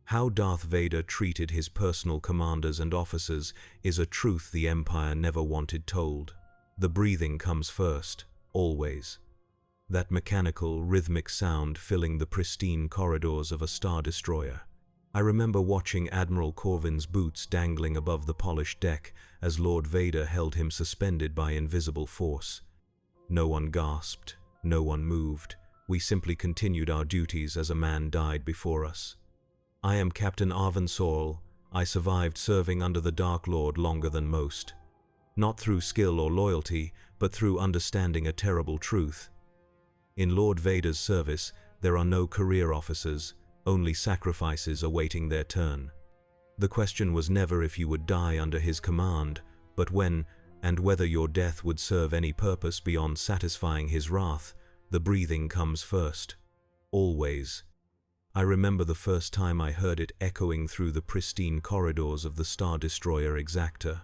How Darth Vader treated his personal commanders and officers is a truth the Empire never wanted told. The breathing comes first, always. That mechanical, rhythmic sound filling the pristine corridors of a Star Destroyer. I remember watching Admiral Corvin's boots dangling above the polished deck as Lord Vader held him suspended by invisible force. No one gasped, no one moved. We simply continued our duties as a man died before us. I am Captain Arvan Sorrel. I survived serving under the Dark Lord longer than most. Not through skill or loyalty, but through understanding a terrible truth. In Lord Vader's service, there are no career officers, only sacrifices awaiting their turn. The question was never if you would die under his command, but when and whether your death would serve any purpose beyond satisfying his wrath. The breathing comes first. Always. I remember the first time I heard it echoing through the pristine corridors of the Star Destroyer Exactor.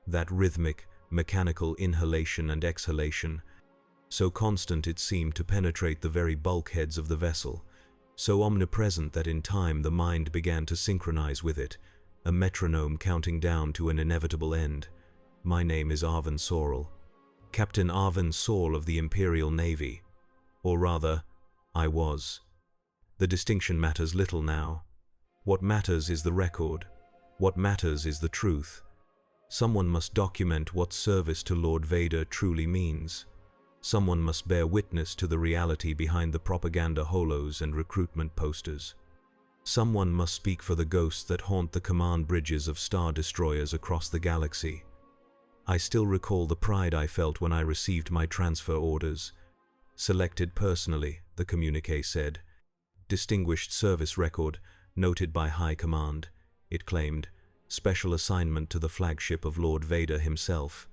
That rhythmic, mechanical inhalation and exhalation, so constant it seemed to penetrate the very bulkheads of the vessel, so omnipresent that in time the mind began to synchronize with it, a metronome counting down to an inevitable end. My name is Arvan Sorrel, Captain Arvan Sorrel of the Imperial Navy. Or rather, I was. The distinction matters little now. What matters is the record. What matters is the truth. Someone must document what service to Lord Vader truly means. Someone must bear witness to the reality behind the propaganda holos and recruitment posters. Someone must speak for the ghosts that haunt the command bridges of Star Destroyers across the galaxy. I still recall the pride I felt when I received my transfer orders. Selected personally, the communiqué said. Distinguished service record, noted by High Command, it claimed. Special assignment to the flagship of Lord Vader himself.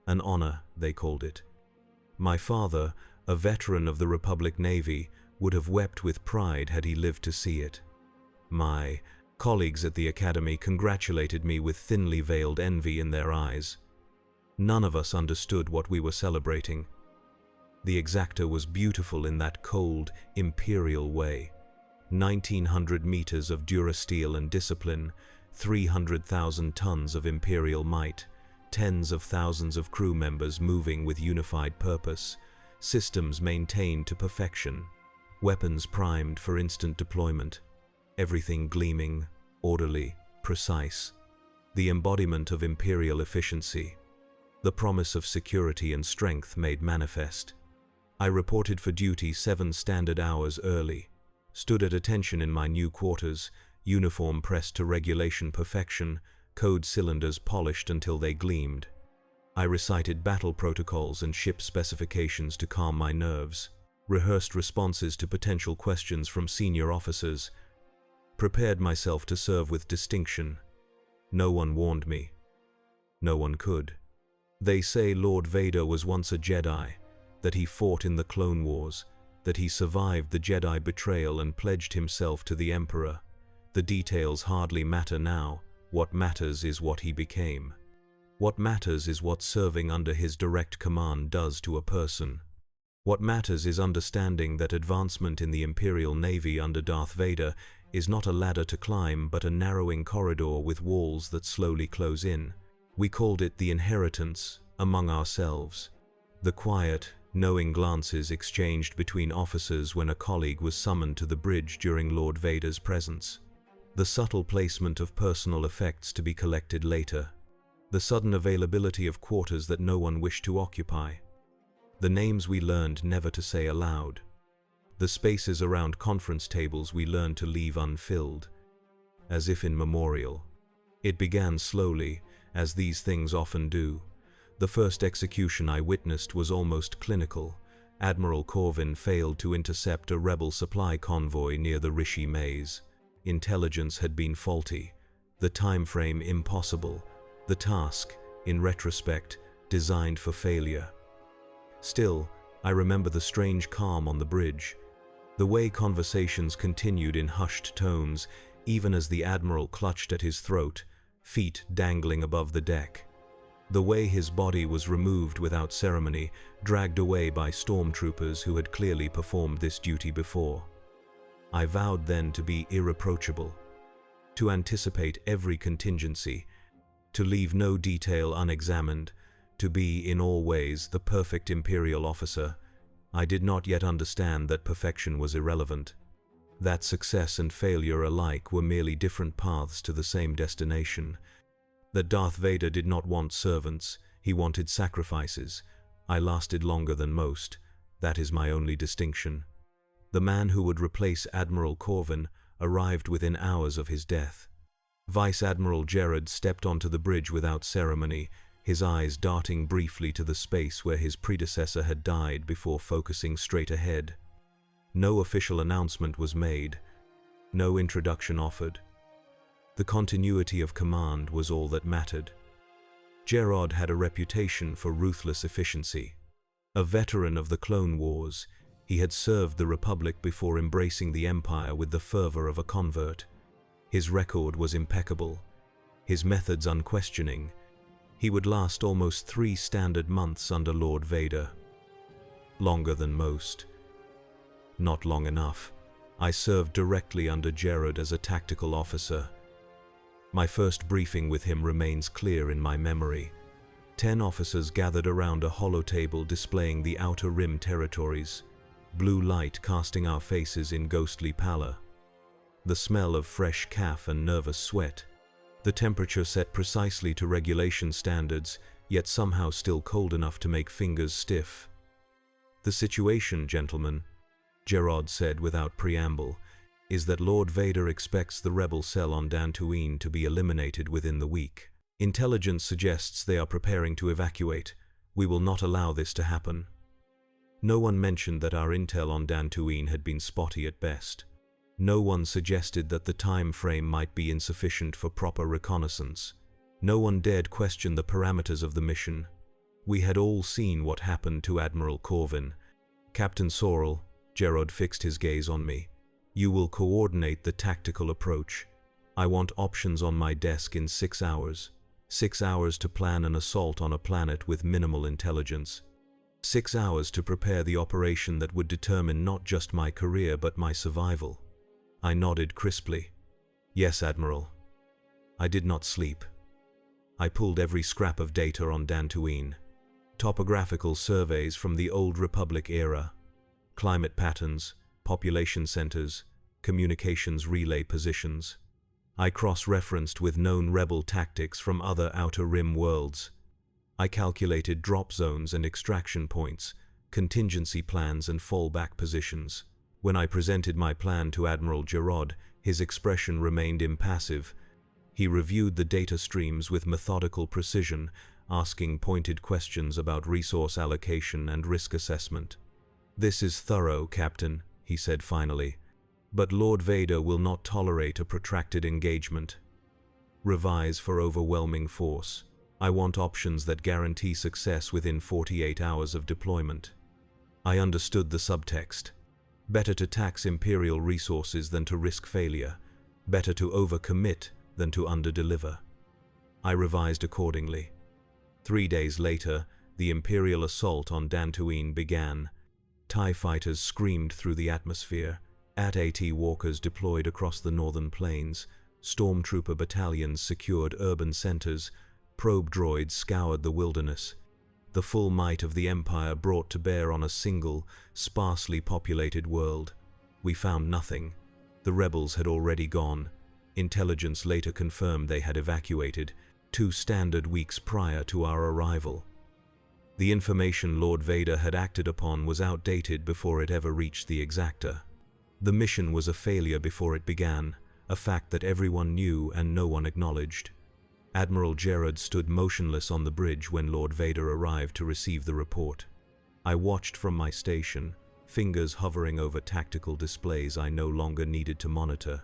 An honor, they called it. My father, a veteran of the Republic Navy, would have wept with pride had he lived to see it. My colleagues at the Academy congratulated me with thinly veiled envy in their eyes. None of us understood what we were celebrating. The Exactor was beautiful in that cold, Imperial way. 1,900 meters of durasteel and discipline, 300,000 tons of Imperial might, tens of thousands of crew members moving with unified purpose, systems maintained to perfection, weapons primed for instant deployment, everything gleaming, orderly, precise. The embodiment of Imperial efficiency, the promise of security and strength made manifest. I reported for duty 7 standard hours early, stood at attention in my new quarters, uniform pressed to regulation perfection, code cylinders polished until they gleamed. I recited battle protocols and ship specifications to calm my nerves, rehearsed responses to potential questions from senior officers, prepared myself to serve with distinction. No one warned me. No one could. They say Lord Vader was once a Jedi, that he fought in the Clone Wars, that he survived the Jedi betrayal and pledged himself to the Emperor. The details hardly matter now. What matters is what he became. What matters is what serving under his direct command does to a person. What matters is understanding that advancement in the Imperial Navy under Darth Vader is not a ladder to climb but a narrowing corridor with walls that slowly close in. We called it the inheritance among ourselves. The quiet, knowing glances exchanged between officers when a colleague was summoned to the bridge during Lord Vader's presence. The subtle placement of personal effects to be collected later. The sudden availability of quarters that no one wished to occupy. The names we learned never to say aloud. The spaces around conference tables we learned to leave unfilled. As if in memorial. It began slowly, as these things often do. The first execution I witnessed was almost clinical. Admiral Corvin failed to intercept a rebel supply convoy near the Rishi Maze. Intelligence had been faulty, the time frame impossible, the task, in retrospect, designed for failure. Still, I remember the strange calm on the bridge, the way conversations continued in hushed tones, even as the Admiral clutched at his throat, feet dangling above the deck. The way his body was removed without ceremony, dragged away by stormtroopers who had clearly performed this duty before. I vowed then to be irreproachable. to anticipate every contingency, to leave no detail unexamined, to be, in all ways, the perfect Imperial officer. I did not yet understand that perfection was irrelevant, that success and failure alike were merely different paths to the same destination, that Darth Vader did not want servants, he wanted sacrifices. I lasted longer than most. That is my only distinction. The man who would replace Admiral Corvin arrived within hours of his death. Vice Admiral Gerard stepped onto the bridge without ceremony, his eyes darting briefly to the space where his predecessor had died before focusing straight ahead. No official announcement was made, no introduction offered. The continuity of command was all that mattered. Gerard had a reputation for ruthless efficiency. A veteran of the Clone Wars, he had served the Republic before embracing the Empire with the fervor of a convert. His record was impeccable, his methods unquestioning. He would last almost 3 standard months under Lord Vader. Longer than most. Not long enough. I served directly under Gerard as a tactical officer. My first briefing with him remains clear in my memory. 10 officers gathered around a holotable displaying the Outer Rim territories, blue light casting our faces in ghostly pallor. The smell of fresh kaf and nervous sweat. The temperature set precisely to regulation standards, yet somehow still cold enough to make fingers stiff. "The situation, gentlemen," Gerard said without preamble, "is that Lord Vader expects the rebel cell on Dantooine to be eliminated within the week. Intelligence suggests they are preparing to evacuate. We will not allow this to happen." No one mentioned that our intel on Dantooine had been spotty at best. No one suggested that the time frame might be insufficient for proper reconnaissance. No one dared question the parameters of the mission. We had all seen what happened to Admiral Corvin. "Captain Sorrel," Gerard fixed his gaze on me, "you will coordinate the tactical approach. I want options on my desk in 6 hours. 6 hours to plan an assault on a planet with minimal intelligence. 6 hours to prepare the operation that would determine not just my career but my survival." I nodded crisply. "Yes, Admiral." I did not sleep. I pulled every scrap of data on Dantooine. Topographical surveys from the old Republic era, climate patterns, population centers, communications relay positions. I cross-referenced with known rebel tactics from other Outer Rim worlds. I calculated drop zones and extraction points, contingency plans and fallback positions. When I presented my plan to Admiral Gerard, his expression remained impassive. He reviewed the data streams with methodical precision, asking pointed questions about resource allocation and risk assessment. "This is thorough, Captain," he said finally, "but Lord Vader will not tolerate a protracted engagement. Revise for overwhelming force. I want options that guarantee success within 48 hours of deployment." I understood the subtext. Better to tax Imperial resources than to risk failure. Better to overcommit than to underdeliver. I revised accordingly. 3 days later, the Imperial assault on Dantooine began. TIE fighters screamed through the atmosphere. AT-AT walkers deployed across the northern plains. Stormtrooper battalions secured urban centers. Probe droids scoured the wilderness. The full might of the Empire brought to bear on a single, sparsely populated world. We found nothing. The rebels had already gone. Intelligence later confirmed they had evacuated, 2 standard weeks prior to our arrival. The information Lord Vader had acted upon was outdated before it ever reached the exactor. The mission was a failure before it began, a fact that everyone knew and no one acknowledged. Admiral Gerard stood motionless on the bridge when Lord Vader arrived to receive the report. I watched from my station, fingers hovering over tactical displays I no longer needed to monitor.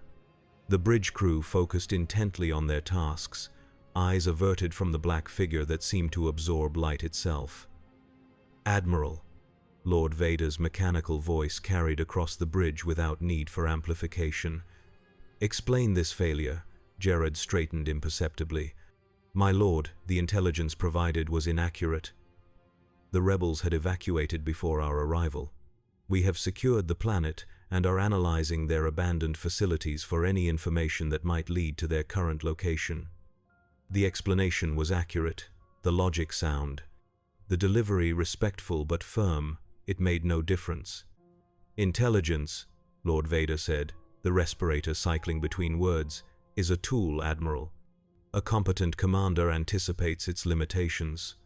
The bridge crew focused intently on their tasks, eyes averted from the black figure that seemed to absorb light itself. "Admiral," Lord Vader's mechanical voice carried across the bridge without need for amplification. "Explain this failure." Gerard straightened imperceptibly. "My lord, the intelligence provided was inaccurate. The rebels had evacuated before our arrival. We have secured the planet, and are analyzing their abandoned facilities for any information that might lead to their current location. The explanation was accurate, the logic sound. The delivery respectful but firm. It made no difference. "Intelligence," Lord Vader said, the respirator cycling between words, "is a tool, Admiral. A competent commander anticipates its limitations."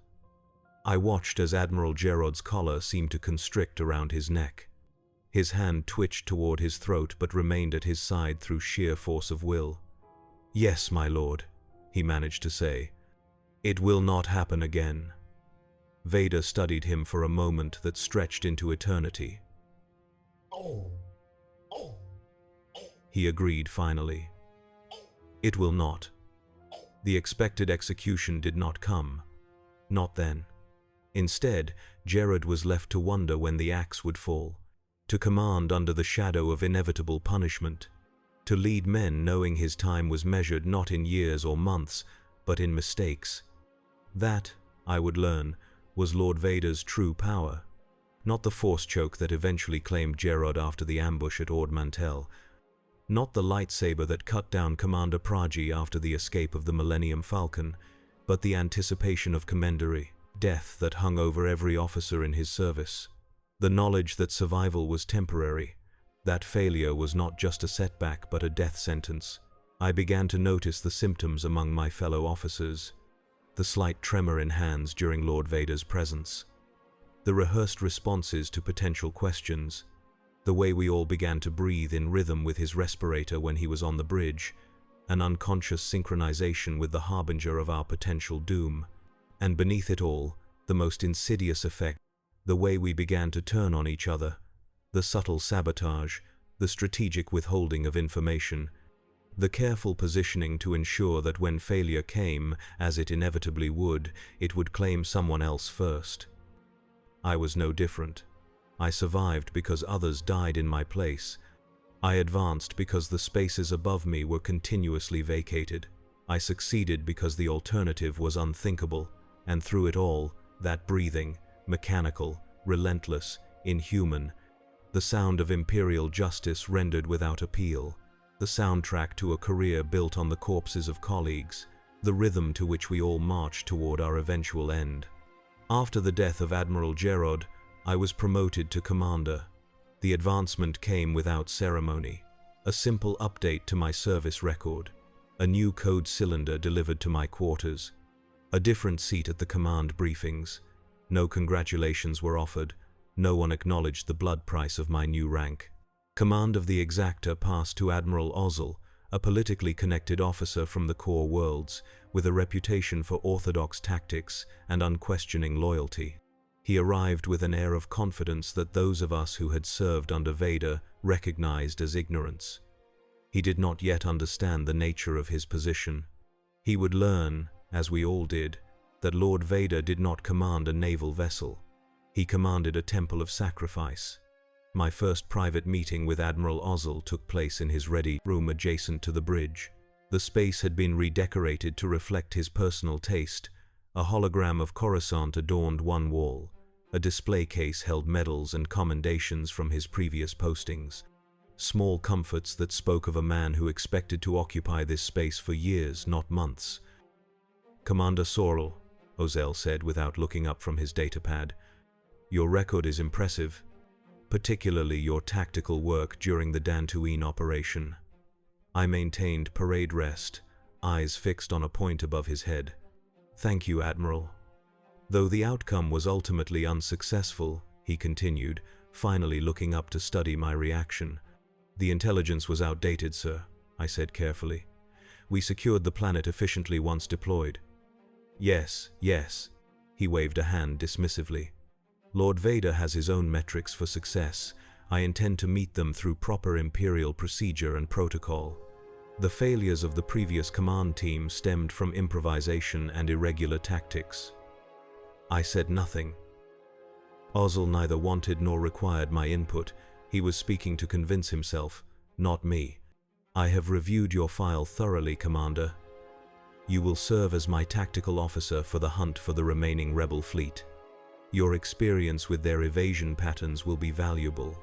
I watched as Admiral Gerod's collar seemed to constrict around his neck. His hand twitched toward his throat but remained at his side through sheer force of will. "Yes, my lord," he managed to say. "It will not happen again." Vader studied him for a moment that stretched into eternity. He agreed finally. "It will not." The expected execution did not come. Not then. Instead, Gerod was left to wonder when the axe would fall, to command under the shadow of inevitable punishment, to lead men knowing his time was measured not in years or months, but in mistakes. That, I would learn, was Lord Vader's true power, not the force choke that eventually claimed Gerod after the ambush at Ord Mantell, not the lightsaber that cut down Commander Praji after the escape of the Millennium Falcon, but the anticipation of commandery, death that hung over every officer in his service. The knowledge that survival was temporary, that failure was not just a setback but a death sentence. I began to notice the symptoms among my fellow officers, the slight tremor in hands during Lord Vader's presence, the rehearsed responses to potential questions, the way we all began to breathe in rhythm with his respirator when he was on the bridge, an unconscious synchronization with the harbinger of our potential doom. And beneath it all, the most insidious effect, the way we began to turn on each other, the subtle sabotage, the strategic withholding of information, the careful positioning to ensure that when failure came, as it inevitably would, it would claim someone else first. I was no different. I survived because others died in my place. I advanced because the spaces above me were continuously vacated. I succeeded because the alternative was unthinkable, and through it all, that breathing, mechanical, relentless, inhuman, the sound of Imperial justice rendered without appeal, the soundtrack to a career built on the corpses of colleagues, the rhythm to which we all marched toward our eventual end. After the death of Admiral Gerod, I was promoted to commander. The advancement came without ceremony, a simple update to my service record, a new code cylinder delivered to my quarters, a different seat at the command briefings. No congratulations were offered, no one acknowledged the blood price of my new rank. Command of the Exacta passed to Admiral Ozzel, a politically connected officer from the core worlds, with a reputation for orthodox tactics and unquestioning loyalty. He arrived with an air of confidence that those of us who had served under Vader recognized as ignorance. He did not yet understand the nature of his position. He would learn, as we all did, that Lord Vader did not command a naval vessel. He commanded a temple of sacrifice. My first private meeting with Admiral Ozzel took place in his ready room adjacent to the bridge. The space had been redecorated to reflect his personal taste. A hologram of Coruscant adorned one wall. A display case held medals and commendations from his previous postings. Small comforts that spoke of a man who expected to occupy this space for years, not months. "Commander Sorrel," Ozzel said without looking up from his datapad, "your record is impressive, particularly your tactical work during the Dantooine operation." I maintained parade rest, eyes fixed on a point above his head. "Thank you, Admiral." "Though the outcome was ultimately unsuccessful," he continued, finally looking up to study my reaction. "The intelligence was outdated, sir," I said carefully. "We secured the planet efficiently once deployed." Yes, he waved a hand dismissively. "Lord Vader has his own metrics for success. I intend to meet them through proper Imperial procedure and protocol. The failures of the previous command team stemmed from improvisation and irregular tactics." I said nothing. Ozzel neither wanted nor required my input. He was speaking to convince himself, not me. "I have reviewed your file thoroughly, Commander. You will serve as my tactical officer for the hunt for the remaining rebel fleet. Your experience with their evasion patterns will be valuable."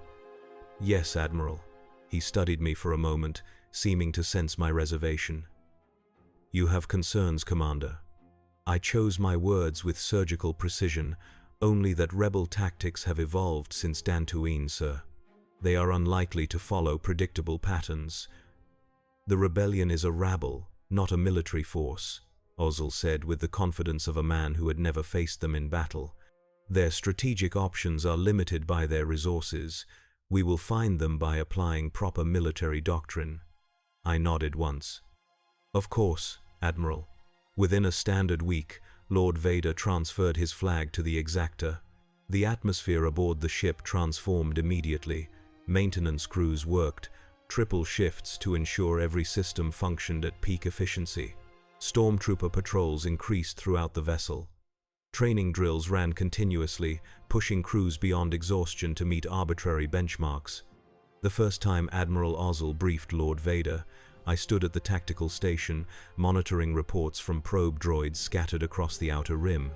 Yes, Admiral. He studied me for a moment, seeming to sense my reservation. You have concerns, Commander. I chose my words with surgical precision, only that rebel tactics have evolved since Dantooine, sir. They are unlikely to follow predictable patterns. The rebellion is a rabble, not a military force, Ozzel said with the confidence of a man who had never faced them in battle. Their strategic options are limited by their resources. We will find them by applying proper military doctrine. I nodded once. Of course, Admiral. Within a standard week, Lord Vader transferred his flag to the exactor. The atmosphere aboard the ship transformed immediately. Maintenance crews worked triple shifts to ensure every system functioned at peak efficiency. Stormtrooper patrols increased throughout the vessel. Training drills ran continuously, pushing crews beyond exhaustion to meet arbitrary benchmarks. The first time Admiral Ozzel briefed Lord Vader, I stood at the tactical station, monitoring reports from probe droids scattered across the outer rim.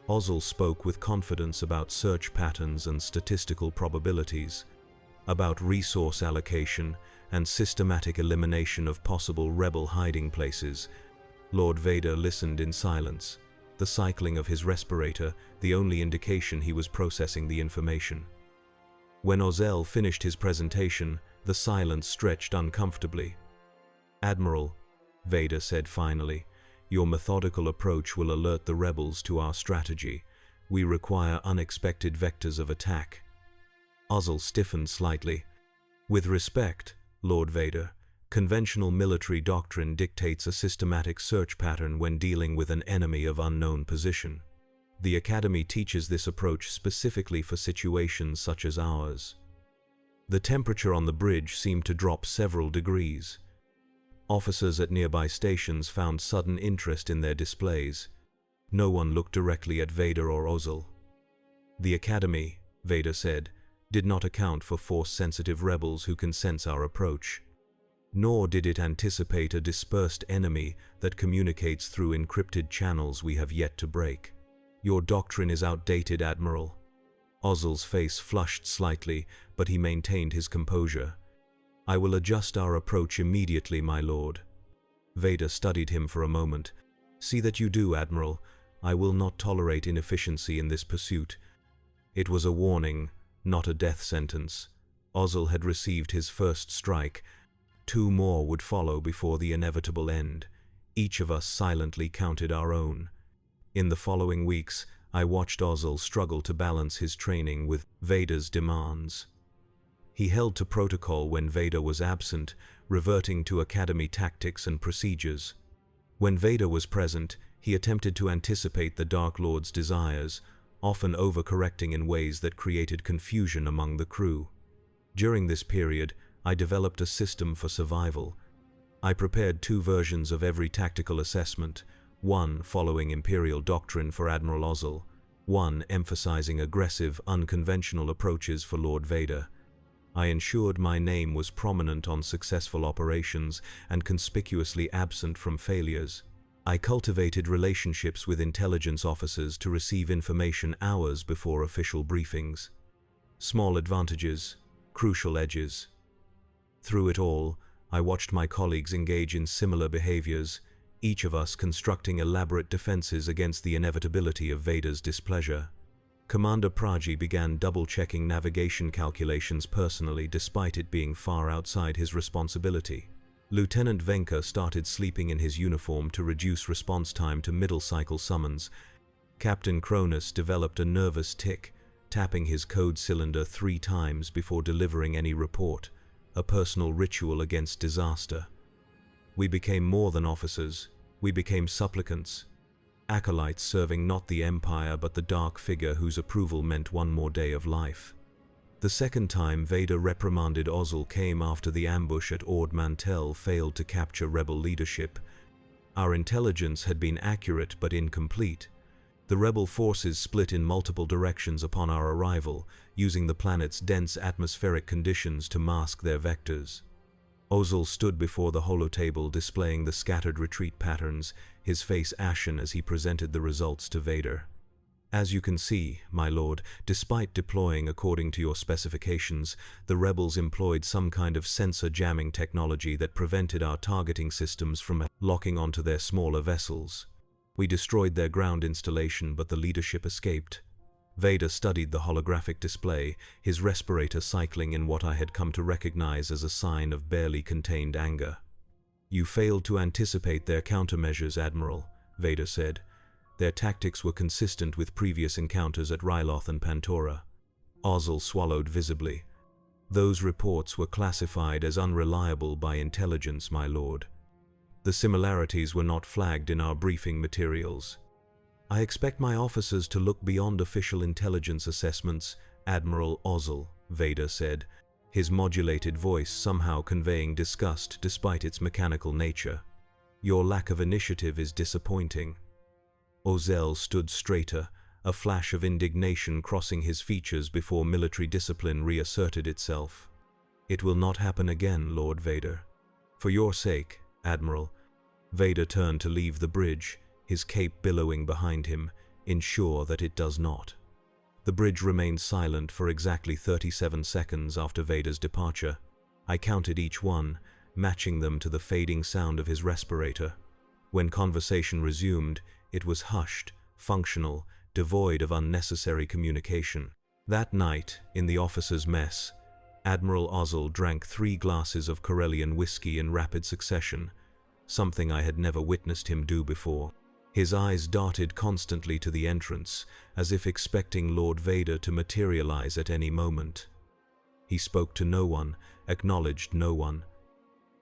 Ozzel spoke with confidence about search patterns and statistical probabilities, about resource allocation and systematic elimination of possible rebel hiding places. Lord Vader listened in silence, the cycling of his respirator the only indication he was processing the information. When Ozzel finished his presentation, the silence stretched uncomfortably. Admiral, Vader said finally, your methodical approach will alert the rebels to our strategy. We require unexpected vectors of attack. Ozzel stiffened slightly. With respect, Lord Vader, conventional military doctrine dictates a systematic search pattern when dealing with an enemy of unknown position. The Academy teaches this approach specifically for situations such as ours. The temperature on the bridge seemed to drop several degrees. Officers at nearby stations found sudden interest in their displays. No one looked directly at Vader or Ozzel. The Academy, Vader said, did not account for force-sensitive rebels who can sense our approach. Nor did it anticipate a dispersed enemy that communicates through encrypted channels we have yet to break. Your doctrine is outdated, Admiral. Ozzel's face flushed slightly, but he maintained his composure. I will adjust our approach immediately, my lord. Vader studied him for a moment. See that you do, Admiral. I will not tolerate inefficiency in this pursuit. It was a warning, not a death sentence. Ozzel had received his first strike. 2 more would follow before the inevitable end. Each of us silently counted our own. In the following weeks, I watched Ozzel struggle to balance his training with Vader's demands. He held to protocol when Vader was absent, reverting to Academy tactics and procedures. When Vader was present, he attempted to anticipate the Dark Lord's desires, often overcorrecting in ways that created confusion among the crew. During this period, I developed a system for survival. I prepared 2 versions of every tactical assessment, one following Imperial doctrine for Admiral Ozzel, one emphasizing aggressive, unconventional approaches for Lord Vader. I ensured my name was prominent on successful operations and conspicuously absent from failures. I cultivated relationships with intelligence officers to receive information hours before official briefings. Small advantages, crucial edges. Through it all, I watched my colleagues engage in similar behaviors, each of us constructing elaborate defenses against the inevitability of Vader's displeasure. Commander Praji began double-checking navigation calculations personally despite it being far outside his responsibility. Lieutenant Venka started sleeping in his uniform to reduce response time to middle-cycle summons. Captain Cronus developed a nervous tic, tapping his code cylinder 3 times before delivering any report, a personal ritual against disaster. We became more than officers. We became supplicants, acolytes serving not the Empire but the dark figure whose approval meant one more day of life. The second time Vader reprimanded Ozzel came after the ambush at Ord Mantell failed to capture rebel leadership. Our intelligence had been accurate but incomplete. The rebel forces split in multiple directions upon our arrival, using the planet's dense atmospheric conditions to mask their vectors. Ozzel stood before the holotable displaying the scattered retreat patterns, his face ashen as he presented the results to Vader. As you can see, my lord, despite deploying according to your specifications, the rebels employed some kind of sensor jamming technology that prevented our targeting systems from locking onto their smaller vessels. We destroyed their ground installation, but the leadership escaped. Vader studied the holographic display, his respirator cycling in what I had come to recognize as a sign of barely contained anger. You failed to anticipate their countermeasures, Admiral, Vader said. Their tactics were consistent with previous encounters at Ryloth and Pantora. Ozzel swallowed visibly. Those reports were classified as unreliable by intelligence, my lord. The similarities were not flagged in our briefing materials. I expect my officers to look beyond official intelligence assessments, Admiral Ozzel, Vader said, his modulated voice somehow conveying disgust despite its mechanical nature. Your lack of initiative is disappointing. Ozzel stood straighter, a flash of indignation crossing his features before military discipline reasserted itself. It will not happen again, Lord Vader. For your sake, Admiral. Vader turned to leave the bridge, his cape billowing behind him, ensure that it does not. The bridge remained silent for exactly 37 seconds after Vader's departure. I counted each one, matching them to the fading sound of his respirator. When conversation resumed, it was hushed, functional, devoid of unnecessary communication. That night, in the officers' mess, Admiral Ozzel drank 3 glasses of Corellian whiskey in rapid succession, something I had never witnessed him do before. His eyes darted constantly to the entrance, as if expecting Lord Vader to materialize at any moment. He spoke to no one, acknowledged no one.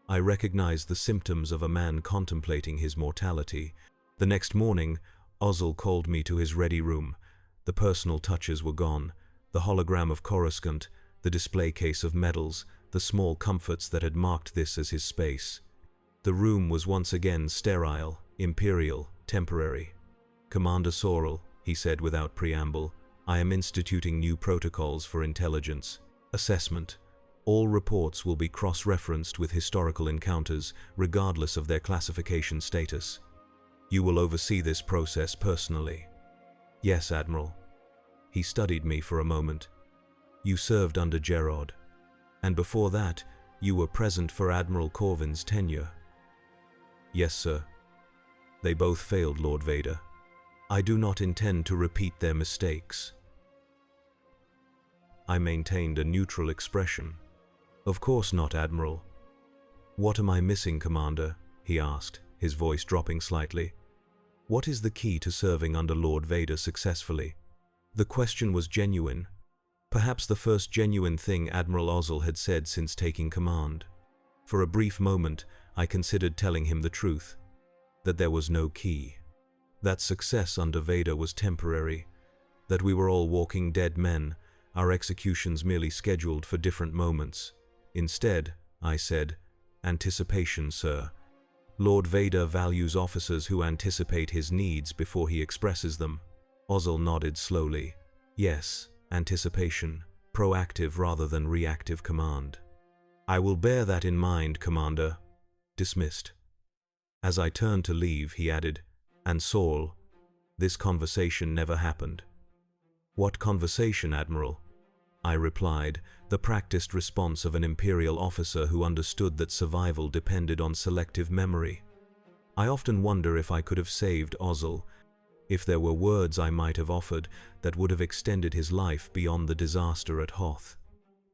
I recognized the symptoms of a man contemplating his mortality. The next morning, Ozzel called me to his ready room. The personal touches were gone, the hologram of Coruscant, the display case of medals, the small comforts that had marked this as his space. The room was once again sterile, imperial, temporary. Commander Sorrel, he said without preamble, I am instituting new protocols for intelligence. Assessment. All reports will be cross-referenced with historical encounters, regardless of their classification status. You will oversee this process personally. Yes, Admiral. He studied me for a moment. You served under Gerard. And before that, you were present for Admiral Corvin's tenure. Yes, sir. They both failed, Lord Vader. I do not intend to repeat their mistakes. I maintained a neutral expression. Of course not, Admiral. What am I missing, Commander? He asked, his voice dropping slightly. What is the key to serving under Lord Vader successfully? The question was genuine. Perhaps the first genuine thing Admiral Ozzel had said since taking command. For a brief moment, I considered telling him the truth. That there was no key. That success under Vader was temporary. That we were all walking dead men, our executions merely scheduled for different moments. Instead, I said, anticipation, sir. Lord Vader values officers who anticipate his needs before he expresses them. Ozzel nodded slowly. Yes, anticipation, proactive rather than reactive command. I will bear that in mind, Commander. Dismissed. As I turned to leave, he added, and Saul, this conversation never happened. What conversation, Admiral? I replied, the practiced response of an Imperial officer who understood that survival depended on selective memory. I often wonder if I could have saved Ozzel, if there were words I might have offered that would have extended his life beyond the disaster at Hoth.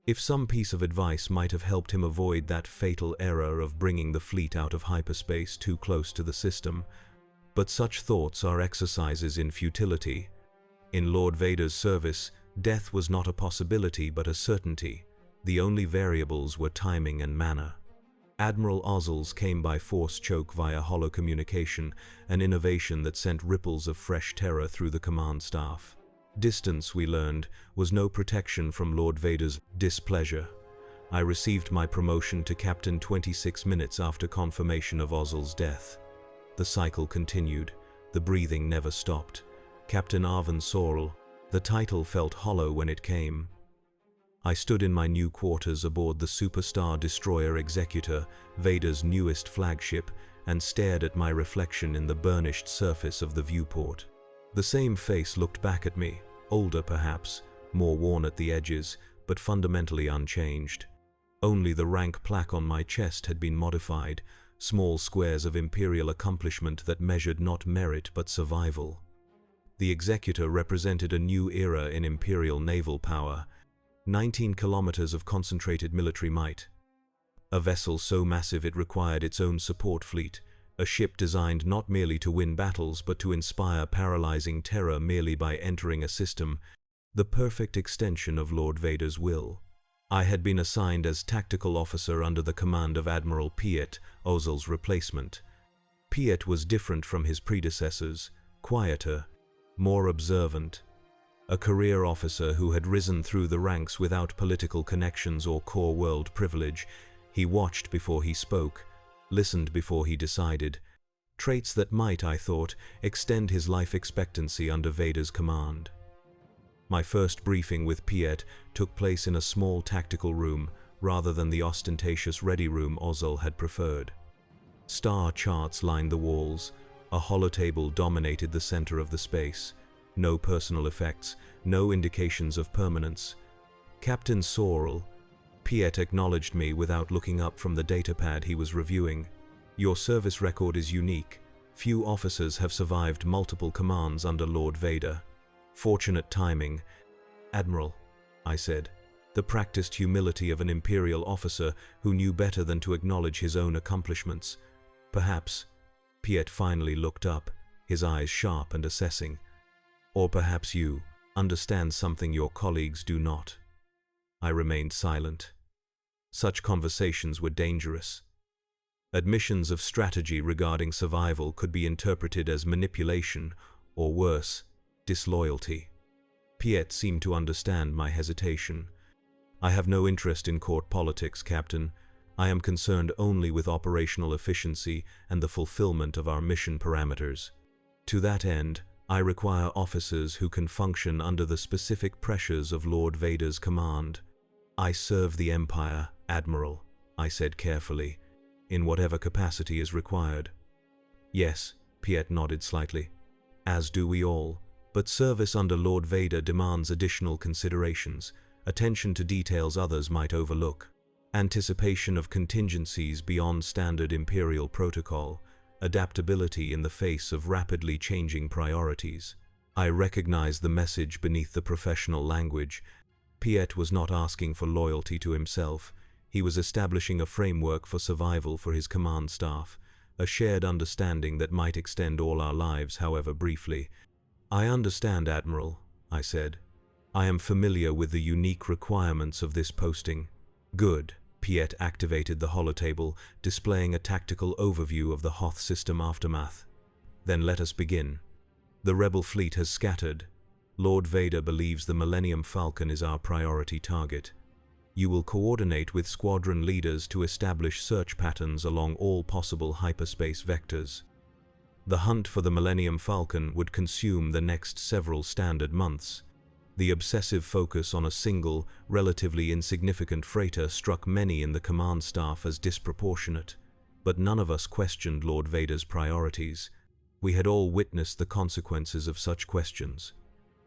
If some piece of advice might have helped him avoid that fatal error of bringing the fleet out of hyperspace too close to the system. But such thoughts are exercises in futility. In Lord Vader's service, death was not a possibility but a certainty. The only variables were timing and manner. Admiral Ozzel's came by force choke via holocommunication, an innovation that sent ripples of fresh terror through the command staff. Distance, we learned, was no protection from Lord Vader's displeasure. I received my promotion to Captain 26 minutes after confirmation of Ozzel's death. The cycle continued. The breathing never stopped. Captain Arvin Sorrel. The title felt hollow when it came. I stood in my new quarters aboard the Superstar Destroyer Executor, Vader's newest flagship, and stared at my reflection in the burnished surface of the viewport. The same face looked back at me, older perhaps, more worn at the edges, but fundamentally unchanged. Only the rank plaque on my chest had been modified, small squares of Imperial accomplishment that measured not merit but survival. The executor represented a new era in Imperial naval power, 19 kilometers of concentrated military might. A vessel so massive it required its own support fleet, a ship designed not merely to win battles but to inspire paralyzing terror merely by entering a system, the perfect extension of Lord Vader's will. I had been assigned as tactical officer under the command of Admiral Piet, Ozzel's replacement. Piet was different from his predecessors, quieter, more observant. A career officer who had risen through the ranks without political connections or core world privilege, he watched before he spoke, listened before he decided. Traits that might, I thought, extend his life expectancy under Vader's command. My first briefing with Piet took place in a small tactical room rather than the ostentatious ready room Ozzel had preferred. Star charts lined the walls, a holotable dominated the center of the space. No personal effects, no indications of permanence. Captain Sorrel, Piet acknowledged me without looking up from the datapad he was reviewing. Your service record is unique. Few officers have survived multiple commands under Lord Vader. Fortunate timing. Admiral, I said, the practiced humility of an Imperial officer who knew better than to acknowledge his own accomplishments. Perhaps, Piet finally looked up, his eyes sharp and assessing. Or perhaps you understand something your colleagues do not. I remained silent. Such conversations were dangerous. Admissions of strategy regarding survival could be interpreted as manipulation, or worse, disloyalty. Piet seemed to understand my hesitation. I have no interest in court politics, Captain. I am concerned only with operational efficiency and the fulfillment of our mission parameters. To that end, I require officers who can function under the specific pressures of Lord Vader's command. I serve the Empire, Admiral, I said carefully, in whatever capacity is required. Yes, Piet nodded slightly. As do we all, but service under Lord Vader demands additional considerations, attention to details others might overlook, anticipation of contingencies beyond standard Imperial protocol, adaptability in the face of rapidly changing priorities. I recognized the message beneath the professional language. Piet was not asking for loyalty to himself. He was establishing a framework for survival for his command staff, a shared understanding that might extend all our lives, however briefly. I understand, Admiral, I said. I am familiar with the unique requirements of this posting. Good. Piet activated the holotable, displaying a tactical overview of the Hoth system aftermath. Then let us begin. The rebel fleet has scattered. Lord Vader believes the Millennium Falcon is our priority target. You will coordinate with squadron leaders to establish search patterns along all possible hyperspace vectors. The hunt for the Millennium Falcon would consume the next several standard months. The obsessive focus on a single, relatively insignificant freighter struck many in the command staff as disproportionate, but none of us questioned Lord Vader's priorities. We had all witnessed the consequences of such questions.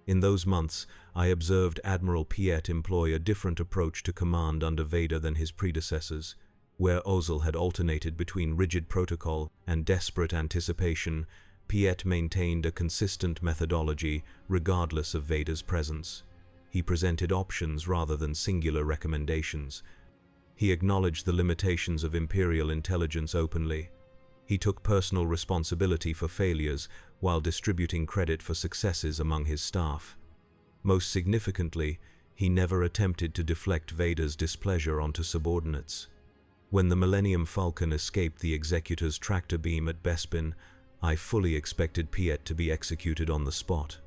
In those months, I observed Admiral Piet employ a different approach to command under Vader than his predecessors. Where Ozzel had alternated between rigid protocol and desperate anticipation, Piet maintained a consistent methodology regardless of Vader's presence. He presented options rather than singular recommendations. He acknowledged the limitations of Imperial intelligence openly. He took personal responsibility for failures while distributing credit for successes among his staff. Most significantly, he never attempted to deflect Vader's displeasure onto subordinates. When the Millennium Falcon escaped the Executor's tractor beam at Bespin, I fully expected Piet to be executed on the spot.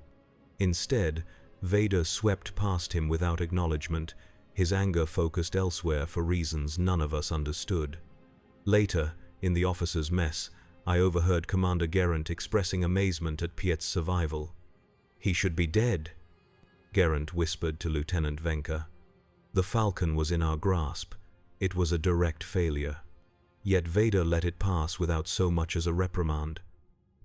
Instead, Vader swept past him without acknowledgement, his anger focused elsewhere for reasons none of us understood. Later, in the officers' mess, I overheard Commander Geraint expressing amazement at Piet's survival. "He should be dead," Geraint whispered to Lieutenant Venka. The Falcon was in our grasp. It was a direct failure. Yet Vader let it pass without so much as a reprimand.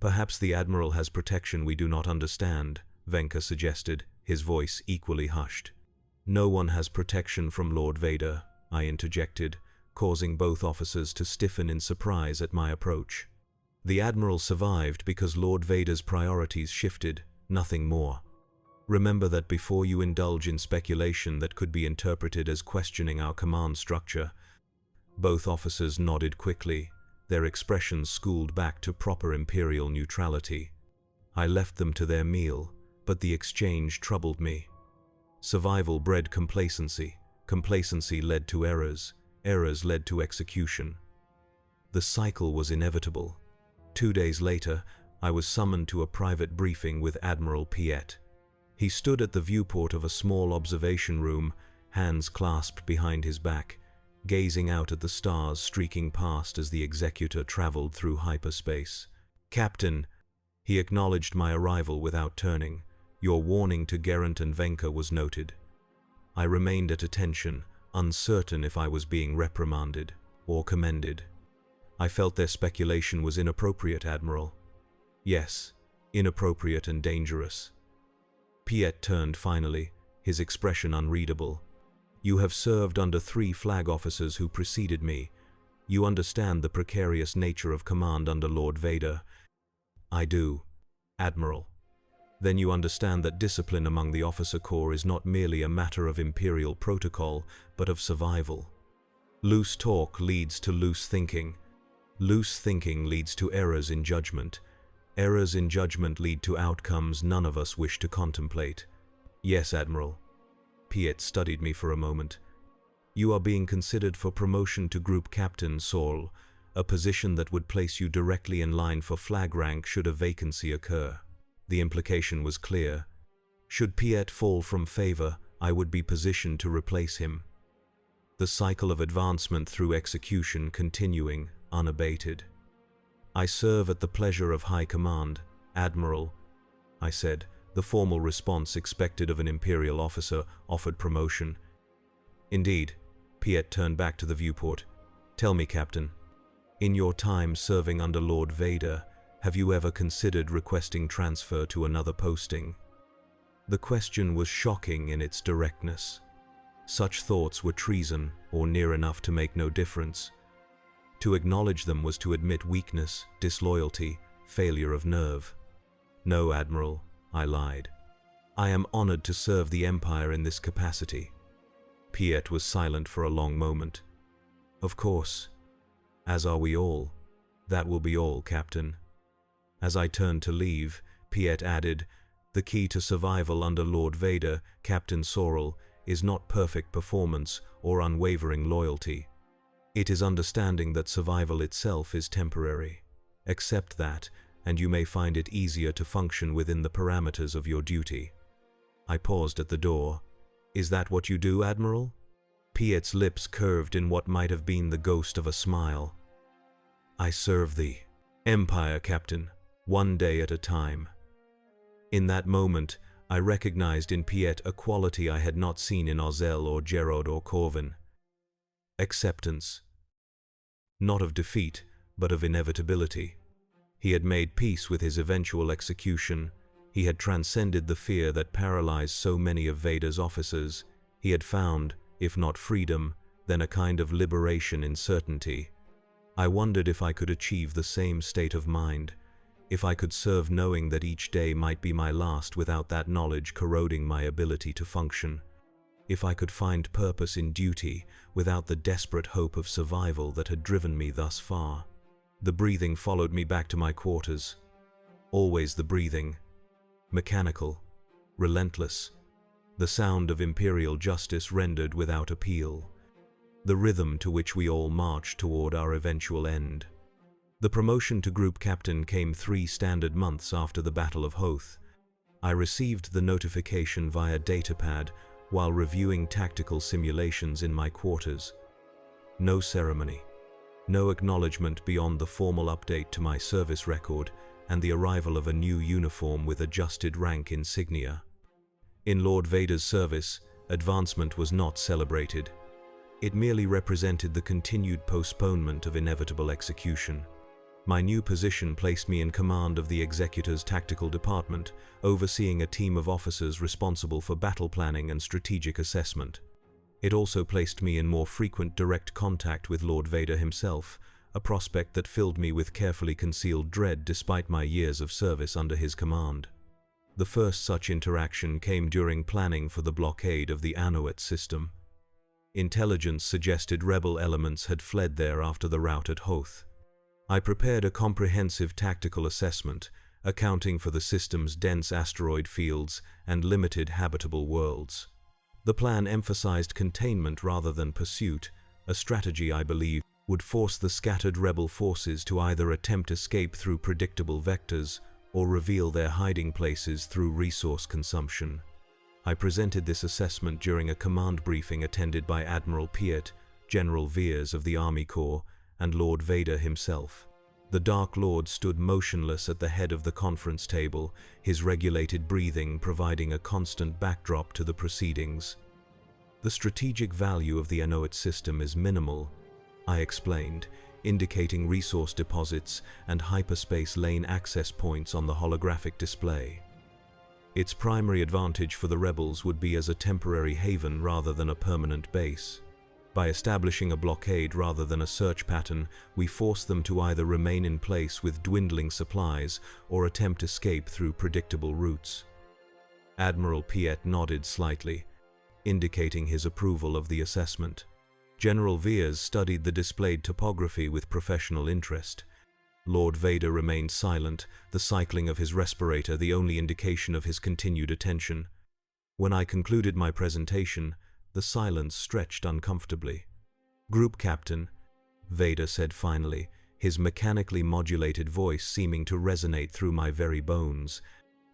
Perhaps the Admiral has protection we do not understand, Venka suggested, his voice equally hushed. No one has protection from Lord Vader, I interjected, causing both officers to stiffen in surprise at my approach. The Admiral survived because Lord Vader's priorities shifted, nothing more. Remember that before you indulge in speculation that could be interpreted as questioning our command structure. Both officers nodded quickly, their expressions schooled back to proper Imperial neutrality. I left them to their meal, but the exchange troubled me. Survival bred complacency, complacency led to errors, errors led to execution. The cycle was inevitable. 2 days later, I was summoned to a private briefing with Admiral Piet. He stood at the viewport of a small observation room, hands clasped behind his back, gazing out at the stars streaking past as the executor traveled through hyperspace. "Captain," he acknowledged my arrival without turning. "Your warning to Geraint and Venka was noted." I remained at attention, uncertain if I was being reprimanded or commended. "I felt their speculation was inappropriate, Admiral." "Yes, inappropriate and dangerous." Piet turned finally, his expression unreadable. "You have served under 3 flag officers who preceded me. You understand the precarious nature of command under Lord Vader." "I do, Admiral." "Then you understand that discipline among the officer corps is not merely a matter of Imperial protocol, but of survival. Loose talk leads to loose thinking. Loose thinking leads to errors in judgment. Errors in judgment lead to outcomes none of us wish to contemplate." "Yes, Admiral." Piet studied me for a moment. "You are being considered for promotion to Group Captain, Saul, a position that would place you directly in line for flag rank should a vacancy occur." The implication was clear. Should Piet fall from favor, I would be positioned to replace him. The cycle of advancement through execution continuing, unabated. "I serve at the pleasure of High Command, Admiral," I said, the formal response expected of an Imperial officer offered promotion. "Indeed," Piet turned back to the viewport. "Tell me, Captain, in your time serving under Lord Vader, have you ever considered requesting transfer to another posting?" The question was shocking in its directness. Such thoughts were treason, or near enough to make no difference. To acknowledge them was to admit weakness, disloyalty, failure of nerve. "No, Admiral," I lied. "I am honored to serve the Empire in this capacity." Piet was silent for a long moment. "Of course. As are we all. That will be all, Captain." As I turned to leave, Piet added, "The key to survival under Lord Vader, Captain Sorrel, is not perfect performance or unwavering loyalty. It is understanding that survival itself is temporary. Accept that, and you may find it easier to function within the parameters of your duty." I paused at the door. "Is that what you do, Admiral?" Piet's lips curved in what might have been the ghost of a smile. "I serve the Empire, Captain, one day at a time." In that moment, I recognized in Piet a quality I had not seen in Ozell or Gerard or Corvin. Acceptance. Not of defeat, but of inevitability. He had made peace with his eventual execution. He had transcended the fear that paralyzed so many of Vader's officers. He had found, if not freedom, then a kind of liberation in certainty. I wondered if I could achieve the same state of mind, if I could serve knowing that each day might be my last without that knowledge corroding my ability to function. If I could find purpose in duty without the desperate hope of survival that had driven me thus far. The breathing followed me back to my quarters. Always the breathing. Mechanical. Relentless. The sound of Imperial justice rendered without appeal. The rhythm to which we all marched toward our eventual end. The promotion to Group Captain came 3 standard months after the Battle of Hoth. I received the notification via datapad while reviewing tactical simulations in my quarters. No ceremony, no acknowledgement beyond the formal update to my service record and the arrival of a new uniform with adjusted rank insignia. In Lord Vader's service, advancement was not celebrated. It merely represented the continued postponement of inevitable execution. My new position placed me in command of the Executor's tactical department, overseeing a team of officers responsible for battle planning and strategic assessment. It also placed me in more frequent direct contact with Lord Vader himself, a prospect that filled me with carefully concealed dread despite my years of service under his command. The first such interaction came during planning for the blockade of the Anoet system. Intelligence suggested rebel elements had fled there after the rout at Hoth. I prepared a comprehensive tactical assessment, accounting for the system's dense asteroid fields and limited habitable worlds. The plan emphasized containment rather than pursuit, a strategy I believe would force the scattered rebel forces to either attempt escape through predictable vectors or reveal their hiding places through resource consumption. I presented this assessment during a command briefing attended by Admiral Piet, General Veers of the Army Corps, and Lord Vader himself. The Dark Lord stood motionless at the head of the conference table, his regulated breathing providing a constant backdrop to the proceedings. The strategic value of the Anoet system is minimal, I explained, indicating resource deposits and hyperspace lane access points on the holographic display. Its primary advantage for the rebels would be as a temporary haven rather than a permanent base. By establishing a blockade rather than a search pattern, we force them to either remain in place with dwindling supplies or attempt escape through predictable routes. Admiral Piet nodded slightly, indicating his approval of the assessment. General Veers studied the displayed topography with professional interest. Lord Vader remained silent, the cycling of his respirator the only indication of his continued attention. When I concluded my presentation, the silence stretched uncomfortably. "Group Captain," Vader said finally, his mechanically modulated voice seeming to resonate through my very bones.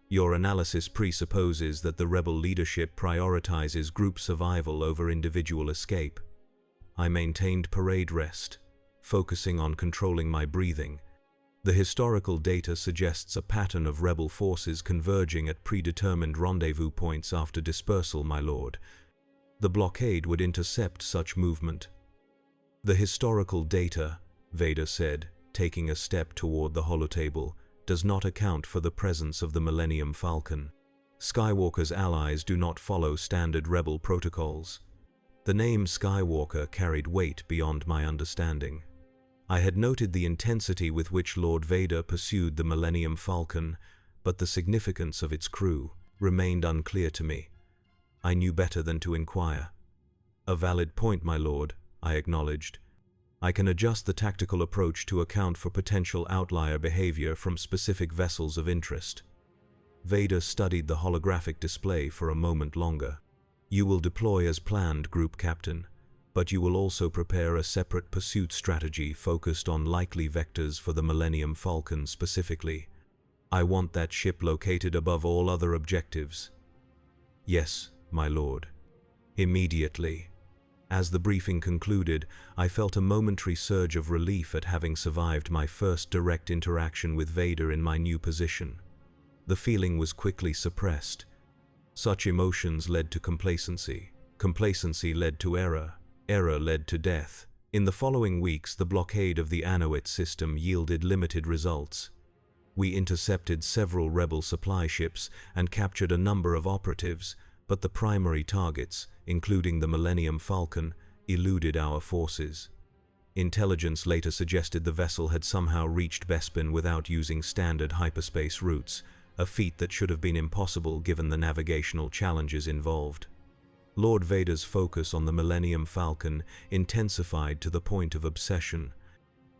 "Your analysis presupposes that the rebel leadership prioritizes group survival over individual escape." I maintained parade rest, focusing on controlling my breathing. The historical data suggests a pattern of rebel forces converging at predetermined rendezvous points after dispersal, my lord. The blockade would intercept such movement. "The historical data," Vader said, taking a step toward the holotable, "does not account for the presence of the Millennium Falcon. Skywalker's allies do not follow standard rebel protocols." The name Skywalker carried weight beyond my understanding. I had noted the intensity with which Lord Vader pursued the Millennium Falcon, but the significance of its crew remained unclear to me. I knew better than to inquire. "A valid point, my lord," I acknowledged. "I can adjust the tactical approach to account for potential outlier behavior from specific vessels of interest." Vader studied the holographic display for a moment longer. "You will deploy as planned, Group Captain, but you will also prepare a separate pursuit strategy focused on likely vectors for the Millennium Falcon specifically. I want that ship located above all other objectives." "Yes, my lord." Immediately. As the briefing concluded, I felt a momentary surge of relief at having survived my first direct interaction with Vader in my new position. The feeling was quickly suppressed. Such emotions led to complacency. Complacency led to error. Error led to death. In the following weeks, the blockade of the Anoet system yielded limited results. We intercepted several rebel supply ships and captured a number of operatives, but the primary targets, including the Millennium Falcon, eluded our forces. Intelligence later suggested the vessel had somehow reached Bespin without using standard hyperspace routes, a feat that should have been impossible given the navigational challenges involved. Lord Vader's focus on the Millennium Falcon intensified to the point of obsession.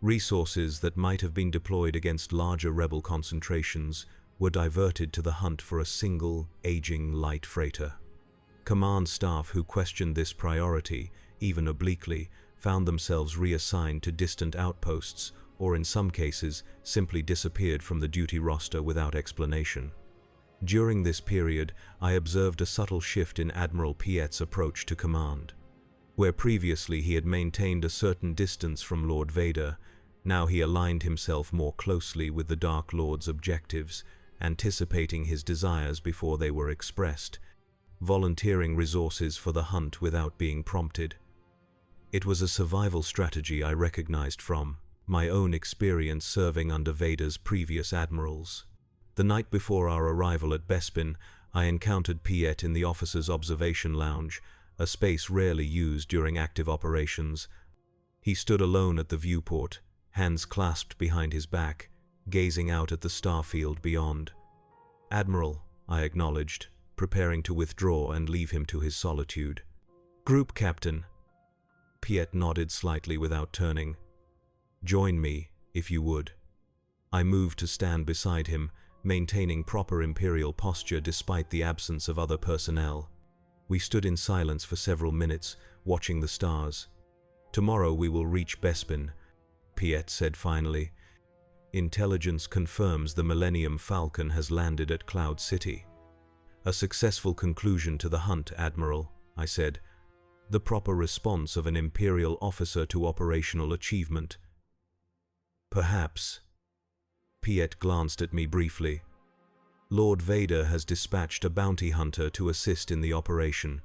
Resources that might have been deployed against larger rebel concentrations were diverted to the hunt for a single, aging light freighter. Command staff who questioned this priority, even obliquely, found themselves reassigned to distant outposts, or in some cases, simply disappeared from the duty roster without explanation. During this period, I observed a subtle shift in Admiral Piet's approach to command. Where previously he had maintained a certain distance from Lord Vader, now he aligned himself more closely with the Dark Lord's objectives, anticipating his desires before they were expressed, volunteering resources for the hunt without being prompted. It was a survival strategy I recognized from my own experience serving under Vader's previous admirals. The night before our arrival at Bespin, I encountered Piet in the officers' observation lounge, a space rarely used during active operations. He stood alone at the viewport, hands clasped behind his back, gazing out at the starfield beyond. "Admiral," I acknowledged, preparing to withdraw and leave him to his solitude. "Group Captain." Piet nodded slightly without turning. "Join me, if you would." I moved to stand beside him, maintaining proper Imperial posture despite the absence of other personnel. We stood in silence for several minutes, watching the stars. "Tomorrow we will reach Bespin," Piet said finally. "Intelligence confirms the Millennium Falcon has landed at Cloud City." "A successful conclusion to the hunt, Admiral," I said. "The proper response of an Imperial officer to operational achievement." "Perhaps." Piet glanced at me briefly. "Lord Vader has dispatched a bounty hunter to assist in the operation,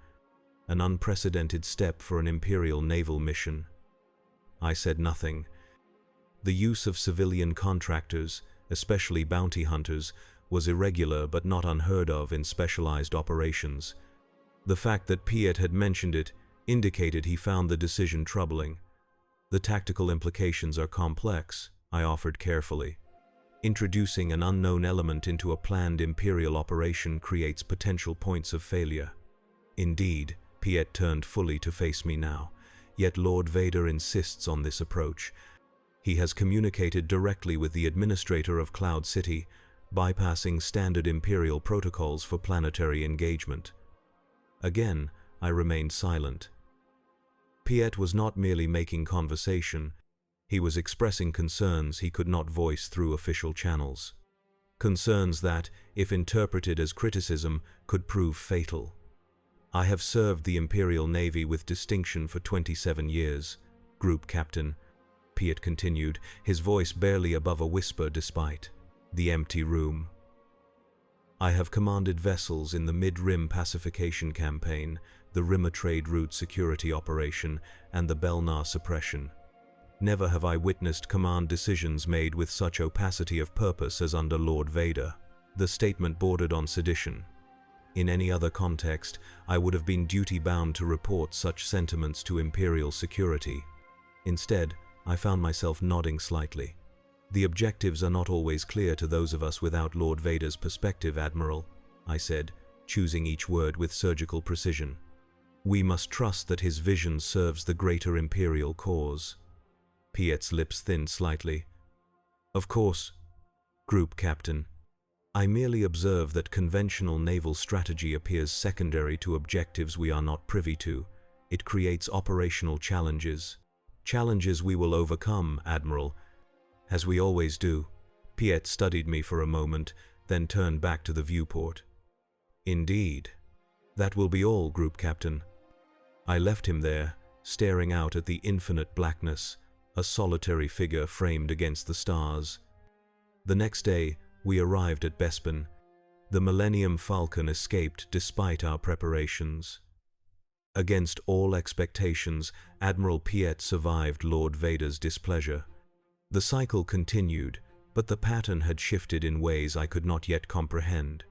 an unprecedented step for an Imperial naval mission." I said nothing. The use of civilian contractors, especially bounty hunters, was irregular but not unheard of in specialized operations. The fact that Piet had mentioned it indicated he found the decision troubling. "The tactical implications are complex," I offered carefully. "Introducing an unknown element into a planned Imperial operation creates potential points of failure." "Indeed," Piet turned fully to face me now. "Yet Lord Vader insists on this approach. He has communicated directly with the administrator of Cloud City, bypassing standard Imperial protocols for planetary engagement." Again, I remained silent. Piet was not merely making conversation. He was expressing concerns he could not voice through official channels. Concerns that, if interpreted as criticism, could prove fatal. "I have served the Imperial Navy with distinction for 27 years, Group Captain," Piet continued, his voice barely above a whisper despite the empty room. "I have commanded vessels in the Mid-Rim Pacification Campaign, the Rimmer Trade Route Security Operation, and the Belnar Suppression. Never have I witnessed command decisions made with such opacity of purpose as under Lord Vader." The statement bordered on sedition. In any other context, I would have been duty-bound to report such sentiments to Imperial security. Instead, I found myself nodding slightly. "The objectives are not always clear to those of us without Lord Vader's perspective, Admiral," I said, choosing each word with surgical precision. "We must trust that his vision serves the greater Imperial cause." Piet's lips thinned slightly. "Of course, Group Captain. I merely observe that conventional naval strategy appears secondary to objectives we are not privy to. It creates operational challenges. Challenges we will overcome, Admiral, as we always do." Piet studied me for a moment, then turned back to the viewport. "Indeed. That will be all, Group Captain." I left him there, staring out at the infinite blackness, a solitary figure framed against the stars. The next day, we arrived at Bespin. The Millennium Falcon escaped despite our preparations. Against all expectations, Admiral Piet survived Lord Vader's displeasure. The cycle continued, but the pattern had shifted in ways I could not yet comprehend.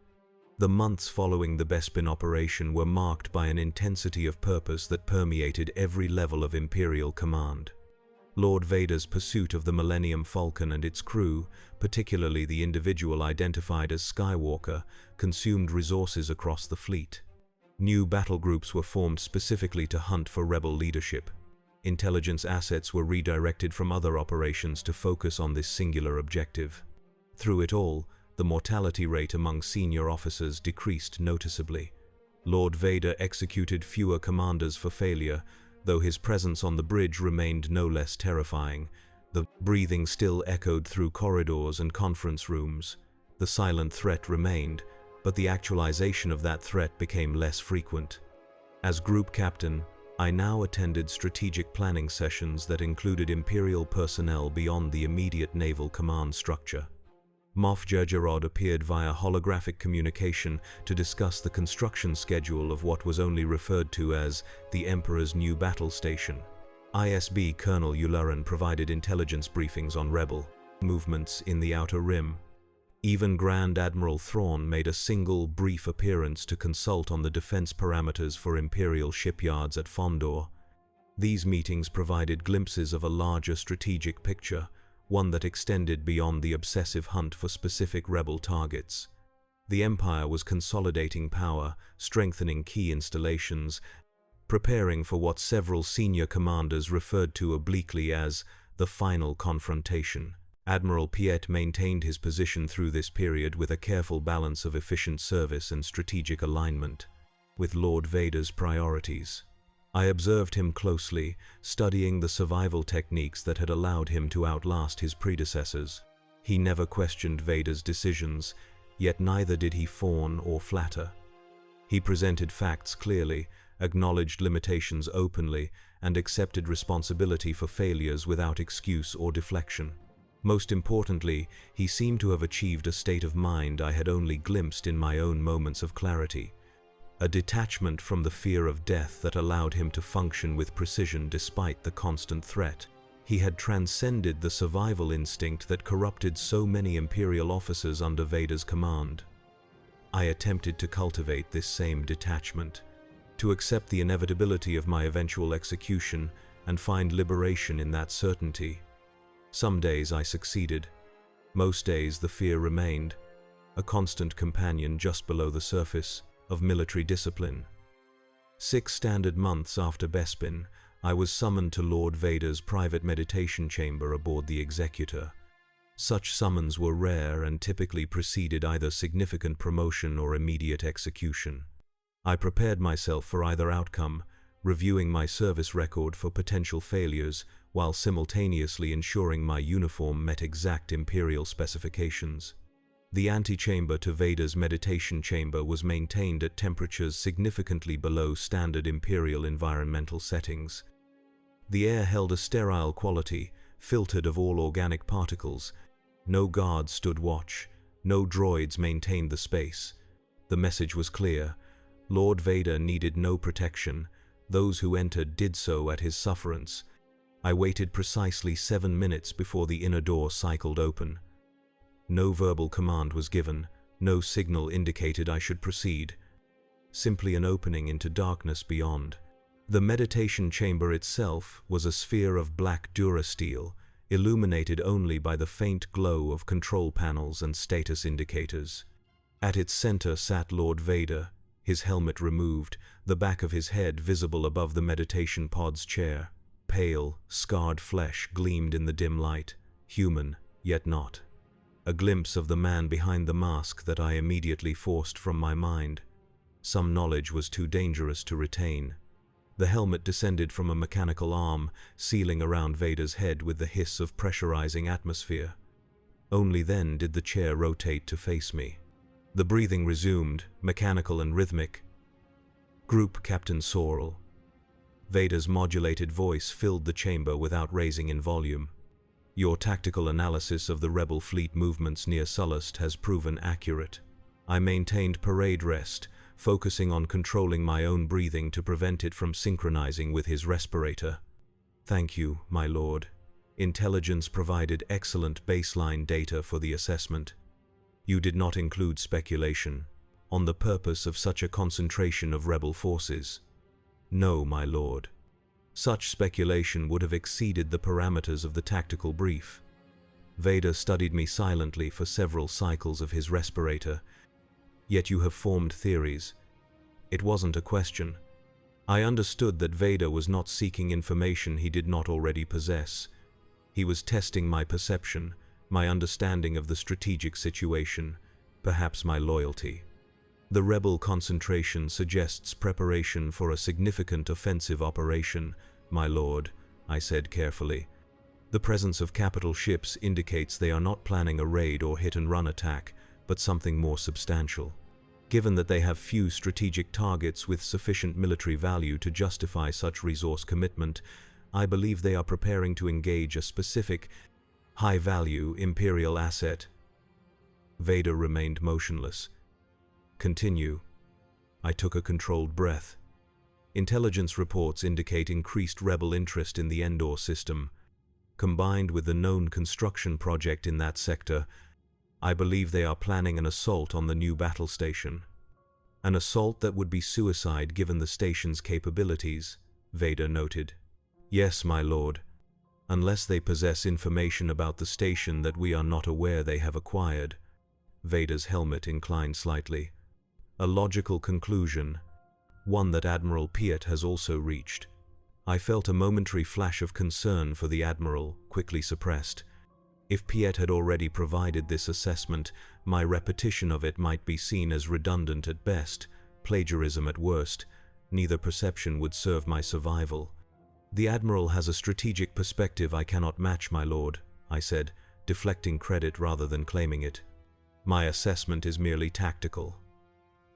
The months following the Bespin operation were marked by an intensity of purpose that permeated every level of Imperial command. Lord Vader's pursuit of the Millennium Falcon and its crew, particularly the individual identified as Skywalker, consumed resources across the fleet. New battle groups were formed specifically to hunt for rebel leadership. Intelligence assets were redirected from other operations to focus on this singular objective. Through it all, the mortality rate among senior officers decreased noticeably. Lord Vader executed fewer commanders for failure, though his presence on the bridge remained no less terrifying. The breathing still echoed through corridors and conference rooms. The silent threat remained, but the actualization of that threat became less frequent. As Group Captain, I now attended strategic planning sessions that included Imperial personnel beyond the immediate naval command structure. Moff Jerjerrod appeared via holographic communication to discuss the construction schedule of what was only referred to as the Emperor's new battle station. ISB Colonel Yularen provided intelligence briefings on rebel movements in the Outer Rim. Even Grand Admiral Thrawn made a single brief appearance to consult on the defense parameters for Imperial shipyards at Fondor. These meetings provided glimpses of a larger strategic picture, one that extended beyond the obsessive hunt for specific rebel targets. The Empire was consolidating power, strengthening key installations, preparing for what several senior commanders referred to obliquely as the final confrontation. Admiral Piet maintained his position through this period with a careful balance of efficient service and strategic alignment with Lord Vader's priorities. I observed him closely, studying the survival techniques that had allowed him to outlast his predecessors. He never questioned Vader's decisions, yet neither did he fawn or flatter. He presented facts clearly, acknowledged limitations openly, and accepted responsibility for failures without excuse or deflection. Most importantly, he seemed to have achieved a state of mind I had only glimpsed in my own moments of clarity. A detachment from the fear of death that allowed him to function with precision despite the constant threat. He had transcended the survival instinct that corrupted so many Imperial officers under Vader's command. I attempted to cultivate this same detachment, to accept the inevitability of my eventual execution and find liberation in that certainty. Some days I succeeded. Most days the fear remained, a constant companion just below the surface of military discipline. 6 standard months after Bespin, I was summoned to Lord Vader's private meditation chamber aboard the Executor. Such summons were rare and typically preceded either significant promotion or immediate execution. I prepared myself for either outcome, reviewing my service record for potential failures while simultaneously ensuring my uniform met exact Imperial specifications. The antechamber to Vader's meditation chamber was maintained at temperatures significantly below standard Imperial environmental settings. The air held a sterile quality, filtered of all organic particles. No guards stood watch, no droids maintained the space. The message was clear. Lord Vader needed no protection. Those who entered did so at his sufferance. I waited precisely 7 minutes before the inner door cycled open. No verbal command was given, no signal indicated I should proceed. Simply an opening into darkness beyond. The meditation chamber itself was a sphere of black durasteel, illuminated only by the faint glow of control panels and status indicators. At its center sat Lord Vader, his helmet removed, the back of his head visible above the meditation pod's chair. Pale, scarred flesh gleamed in the dim light, human, yet not. A glimpse of the man behind the mask that I immediately forced from my mind. Some knowledge was too dangerous to retain. The helmet descended from a mechanical arm, sealing around Vader's head with the hiss of pressurizing atmosphere. Only then did the chair rotate to face me. The breathing resumed, mechanical and rhythmic. Group Captain Sorrel. Vader's modulated voice filled the chamber without raising in volume. Your tactical analysis of the rebel fleet movements near Sullust has proven accurate. I maintained parade rest, focusing on controlling my own breathing to prevent it from synchronizing with his respirator. Thank you, my lord. Intelligence provided excellent baseline data for the assessment. You did not include speculation on the purpose of such a concentration of rebel forces. No, my lord. Such speculation would have exceeded the parameters of the tactical brief. Vader studied me silently for several cycles of his respirator. Yet you have formed theories. It wasn't a question. I understood that Vader was not seeking information he did not already possess. He was testing my perception, my understanding of the strategic situation, perhaps my loyalty. The rebel concentration suggests preparation for a significant offensive operation, my lord, I said carefully. The presence of capital ships indicates they are not planning a raid or hit-and-run attack, but something more substantial. Given that they have few strategic targets with sufficient military value to justify such resource commitment, I believe they are preparing to engage a specific, high-value Imperial asset. Vader remained motionless. Continue. I took a controlled breath. Intelligence reports indicate increased rebel interest in the Endor system. Combined with the known construction project in that sector, I believe they are planning an assault on the new battle station. An assault that would be suicide given the station's capabilities, Vader noted. Yes, my lord. Unless they possess information about the station that we are not aware they have acquired. Vader's helmet inclined slightly. A logical conclusion, one that Admiral Piet has also reached. I felt a momentary flash of concern for the Admiral, quickly suppressed. If Piet had already provided this assessment, my repetition of it might be seen as redundant at best, plagiarism at worst. Neither perception would serve my survival. The Admiral has a strategic perspective I cannot match, my lord, I said, deflecting credit rather than claiming it. My assessment is merely tactical.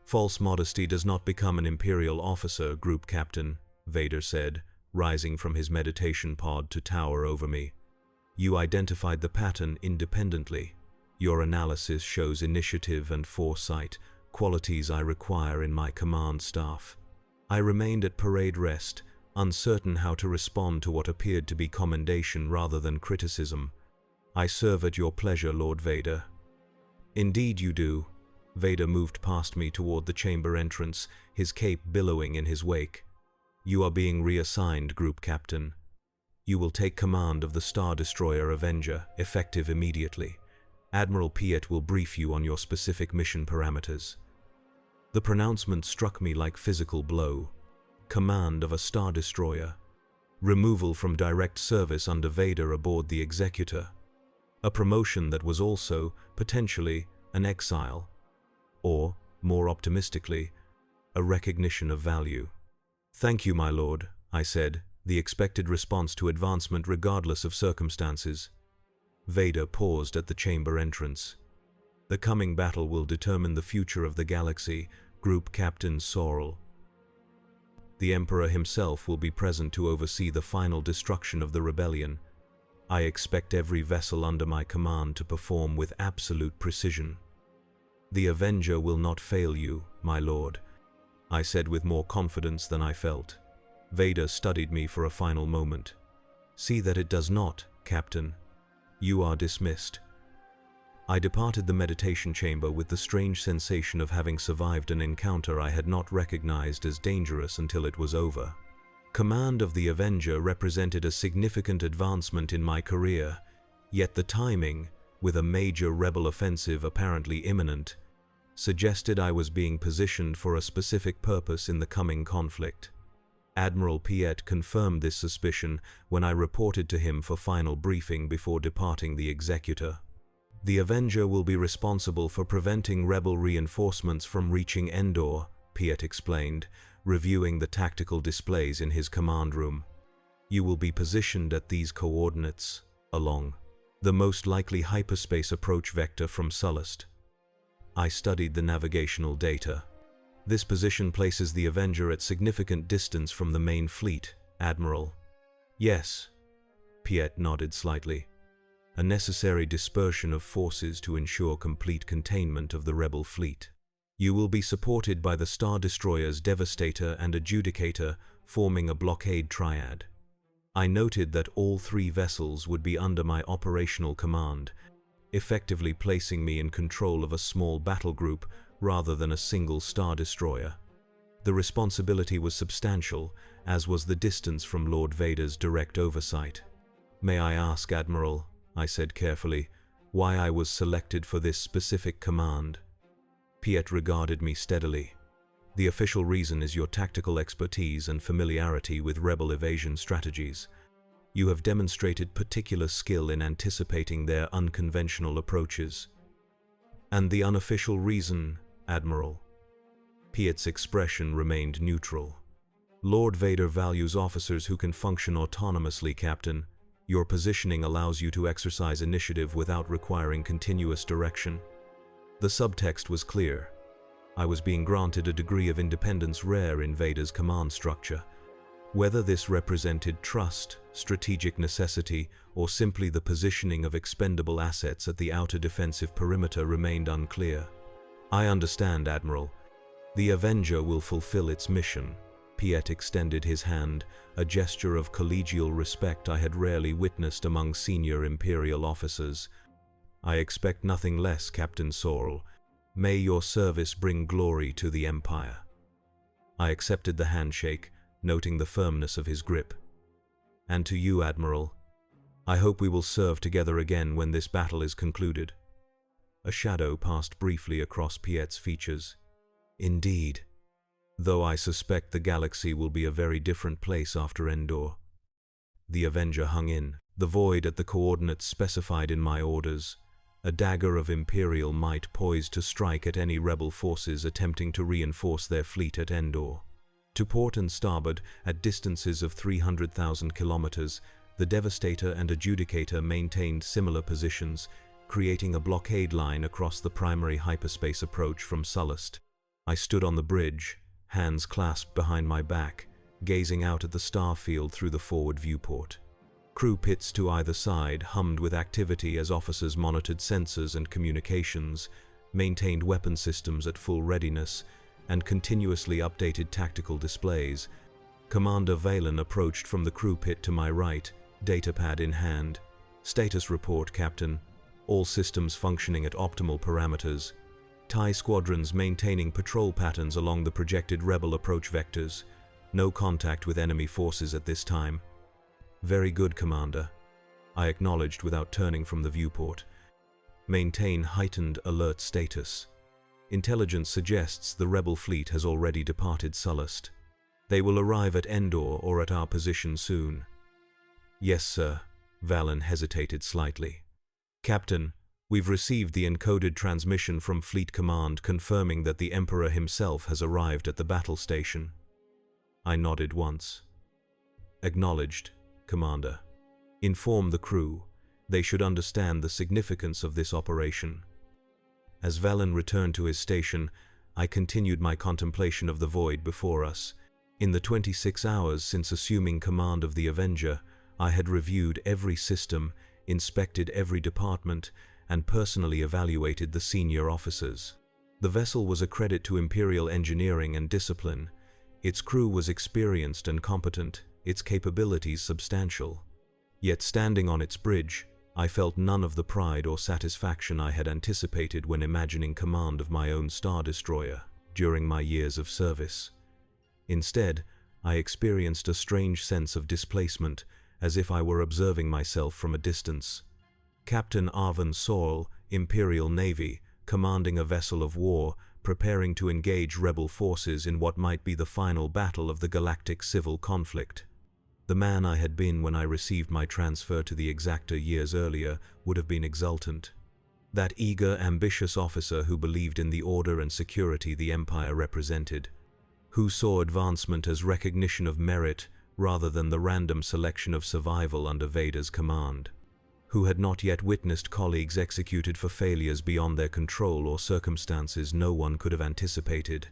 False modesty does not become an Imperial officer, Group Captain, Vader said, rising from his meditation pod to tower over me. You identified the pattern independently. Your analysis shows initiative and foresight, qualities I require in my command staff. I remained at parade rest, uncertain how to respond to what appeared to be commendation rather than criticism. I serve at your pleasure, Lord Vader. Indeed you do. Vader moved past me toward the chamber entrance, his cape billowing in his wake. You are being reassigned, Group Captain. You will take command of the Star Destroyer Avenger, effective immediately. Admiral Piet will brief you on your specific mission parameters. The pronouncement struck me like physical blow. Command of a Star Destroyer. Removal from direct service under Vader aboard the Executor. A promotion that was also, potentially, an exile. Or, more optimistically, a recognition of value. Thank you, my lord, I said, the expected response to advancement regardless of circumstances. Vader paused at the chamber entrance. The coming battle will determine the future of the galaxy, Group Captain Sorrel. The Emperor himself will be present to oversee the final destruction of the rebellion. I expect every vessel under my command to perform with absolute precision. The Avenger will not fail you, my lord, I said with more confidence than I felt. Vader studied me for a final moment. See that it does not, Captain. You are dismissed. I departed the meditation chamber with the strange sensation of having survived an encounter I had not recognized as dangerous until it was over. Command of the Avenger represented a significant advancement in my career, yet the timing, with a major rebel offensive apparently imminent, suggested I was being positioned for a specific purpose in the coming conflict. Admiral Piet confirmed this suspicion when I reported to him for final briefing before departing the Executor. The Avenger will be responsible for preventing rebel reinforcements from reaching Endor, Piet explained, reviewing the tactical displays in his command room. You will be positioned at these coordinates, along the most likely hyperspace approach vector from Sullust. I studied the navigational data. This position places the Avenger at significant distance from the main fleet, Admiral. Yes, Piet nodded slightly. A necessary dispersion of forces to ensure complete containment of the rebel fleet. You will be supported by the Star Destroyers Devastator and Adjudicator, forming a blockade triad. I noted that all three vessels would be under my operational command, effectively placing me in control of a small battle group rather than a single Star Destroyer. The responsibility was substantial, as was the distance from Lord Vader's direct oversight. May I ask, Admiral, I said carefully, why I was selected for this specific command? Piet regarded me steadily. The official reason is your tactical expertise and familiarity with rebel evasion strategies. You have demonstrated particular skill in anticipating their unconventional approaches. And the unofficial reason, Admiral? Piet's expression remained neutral. Lord Vader values officers who can function autonomously, Captain. Your positioning allows you to exercise initiative without requiring continuous direction. The subtext was clear. I was being granted a degree of independence rare in Vader's command structure. Whether this represented trust, strategic necessity, or simply the positioning of expendable assets at the outer defensive perimeter remained unclear. I understand, Admiral. The Avenger will fulfill its mission, Piet extended his hand, a gesture of collegial respect I had rarely witnessed among senior Imperial officers. "I expect nothing less, Captain Sorrel. May your service bring glory to the Empire." I accepted the handshake, noting the firmness of his grip. "And to you, Admiral. I hope we will serve together again when this battle is concluded." A shadow passed briefly across Piet's features. "Indeed. Though I suspect the galaxy will be a very different place after Endor." The Avenger hung in, the void at the coordinates specified in my orders, a dagger of Imperial might poised to strike at any rebel forces attempting to reinforce their fleet at Endor. To port and starboard, at distances of 300,000 kilometers, the Devastator and Adjudicator maintained similar positions, creating a blockade line across the primary hyperspace approach from Sullust. I stood on the bridge, hands clasped behind my back, gazing out at the star field through the forward viewport. Crew pits to either side hummed with activity as officers monitored sensors and communications, maintained weapon systems at full readiness, and continuously updated tactical displays. Commander Valen approached from the crew pit to my right, datapad in hand. "Status report, Captain. All systems functioning at optimal parameters. TIE squadrons maintaining patrol patterns along the projected rebel approach vectors. No contact with enemy forces at this time." "Very good, Commander," I acknowledged without turning from the viewport. "Maintain heightened alert status. Intelligence suggests the rebel fleet has already departed Sullust. They will arrive at Endor or at our position soon." "Yes, sir." Valen hesitated slightly. "Captain, we've received the encoded transmission from Fleet Command confirming that the Emperor himself has arrived at the battle station." I nodded once. "Acknowledged, Commander. Inform the crew. They should understand the significance of this operation." As Valen returned to his station, I continued my contemplation of the void before us. In the 26 hours since assuming command of the Avenger, I had reviewed every system, inspected every department, and personally evaluated the senior officers. The vessel was a credit to Imperial engineering and discipline. Its crew was experienced and competent, its capabilities substantial. Yet standing on its bridge, I felt none of the pride or satisfaction I had anticipated when imagining command of my own Star Destroyer during my years of service. Instead, I experienced a strange sense of displacement, as if I were observing myself from a distance. Captain Arvan Sorrel, Imperial Navy, commanding a vessel of war, preparing to engage rebel forces in what might be the final battle of the galactic civil conflict. The man I had been when I received my transfer to the Exactor years earlier would have been exultant. That eager, ambitious officer who believed in the order and security the Empire represented, who saw advancement as recognition of merit rather than the random selection of survival under Vader's command, who had not yet witnessed colleagues executed for failures beyond their control or circumstances no one could have anticipated.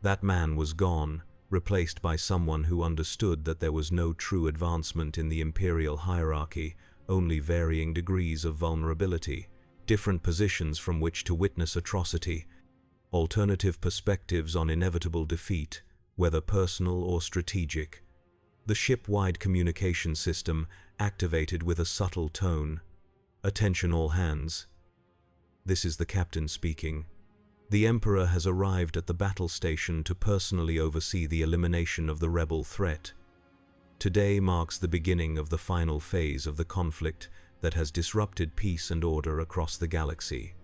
That man was gone, replaced by someone who understood that there was no true advancement in the Imperial hierarchy, only varying degrees of vulnerability, different positions from which to witness atrocity, alternative perspectives on inevitable defeat, whether personal or strategic. The ship-wide communication system activated with a subtle tone. "Attention all hands. This is the captain speaking. The Emperor has arrived at the battle station to personally oversee the elimination of the rebel threat. Today marks the beginning of the final phase of the conflict that has disrupted peace and order across the galaxy.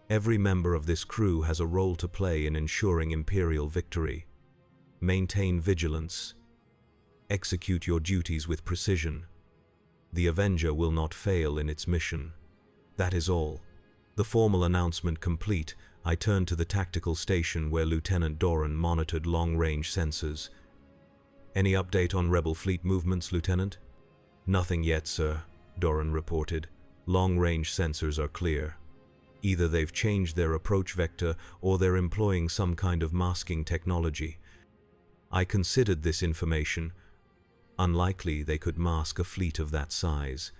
Every member of this crew has a role to play in ensuring Imperial victory. Maintain vigilance. Execute your duties with precision. The Avenger will not fail in its mission. That is all." The formal announcement complete, I turned to the tactical station where Lieutenant Doran monitored long-range sensors. "Any update on rebel fleet movements, Lieutenant?" "Nothing yet, sir," Doran reported. "Long-range sensors are clear. Either they've changed their approach vector or they're employing some kind of masking technology. I considered this information. Unlikely they could mask a fleet of that size.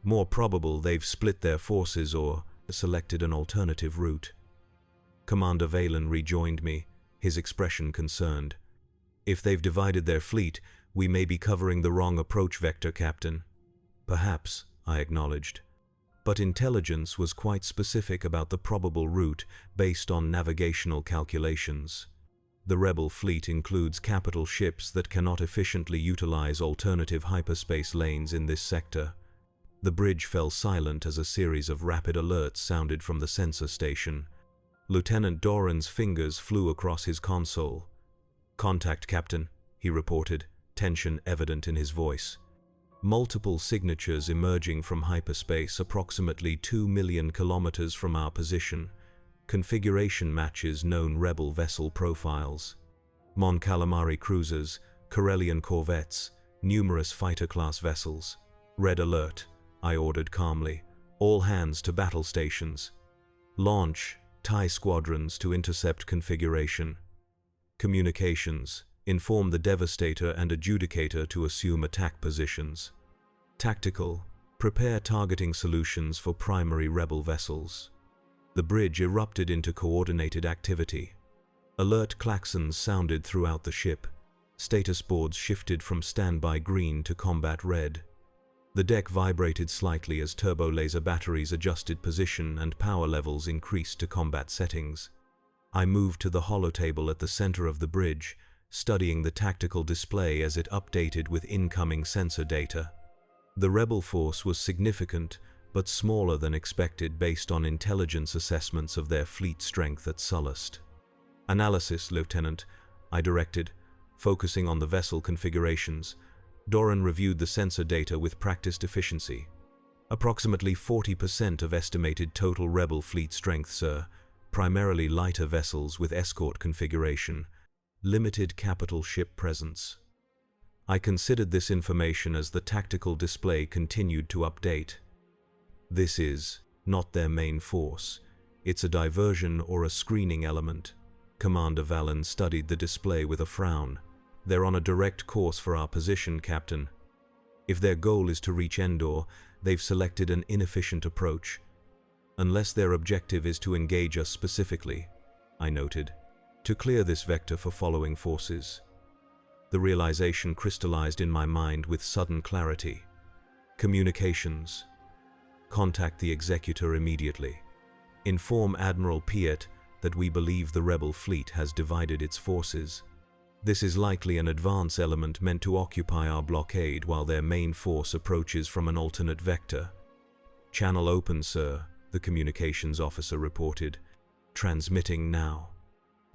More probable they've split their forces or selected an alternative route." Commander Valen rejoined me, his expression concerned. If they've divided their fleet, we may be covering the wrong approach vector, Captain. Perhaps, I acknowledged. But intelligence was quite specific about the probable route based on navigational calculations. The rebel fleet includes capital ships that cannot efficiently utilize alternative hyperspace lanes in this sector. The bridge fell silent as a series of rapid alerts sounded from the sensor station. Lieutenant Doran's fingers flew across his console. "Contact, Captain," he reported, tension evident in his voice. Multiple signatures emerging from hyperspace approximately 2 million kilometers from our position. Configuration matches known rebel vessel profiles. Mon Calamari cruisers, Corellian corvettes, numerous fighter-class vessels. "Red alert," I ordered calmly. "All hands to battle stations. Launch TIE squadrons to intercept configuration. Communications. Inform the Devastator and Adjudicator to assume attack positions. Tactical. Prepare targeting solutions for primary rebel vessels." The bridge erupted into coordinated activity. Alert klaxons sounded throughout the ship. Status boards shifted from standby green to combat red. The deck vibrated slightly as turbo laser batteries adjusted position and power levels increased to combat settings. I moved to the holotable at the center of the bridge, studying the tactical display as it updated with incoming sensor data. The rebel force was significant, but smaller than expected based on intelligence assessments of their fleet strength at Sullust. "Analysis, Lieutenant," I directed, focusing on the vessel configurations. Doran reviewed the sensor data with practiced efficiency. "Approximately 40% of estimated total rebel fleet strength, sir, primarily lighter vessels with escort configuration. Limited capital ship presence." I considered this information as the tactical display continued to update. "This is not their main force. It's a diversion or a screening element." Commander Valen studied the display with a frown. "They're on a direct course for our position, Captain. If their goal is to reach Endor, they've selected an inefficient approach. Unless their objective is to engage us specifically," I noted, "to clear this vector for following forces." The realization crystallized in my mind with sudden clarity. Communications. Contact the Executor immediately. Inform Admiral Piet that we believe the rebel fleet has divided its forces. This is likely an advance element meant to occupy our blockade while their main force approaches from an alternate vector. "Channel open, sir," the communications officer reported. "Transmitting now."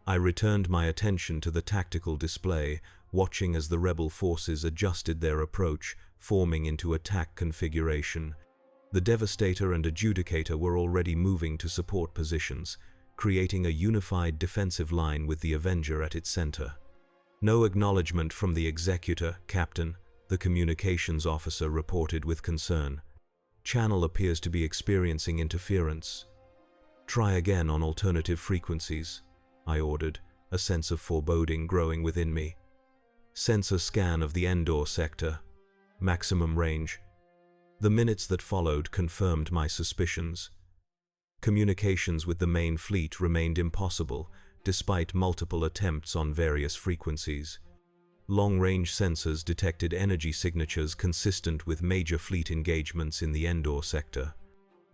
I returned my attention to the tactical display, watching as the rebel forces adjusted their approach, forming into attack configuration. The Devastator and Adjudicator were already moving to support positions, creating a unified defensive line with the Avenger at its center. "No acknowledgement from the Executor, Captain," the communications officer reported with concern. "Channel appears to be experiencing interference." "Try again on alternative frequencies," I ordered, a sense of foreboding growing within me. "Sensor scan of the Endor sector. Maximum range." The minutes that followed confirmed my suspicions. Communications with the main fleet remained impossible, despite multiple attempts on various frequencies. Long-range sensors detected energy signatures consistent with major fleet engagements in the Endor sector.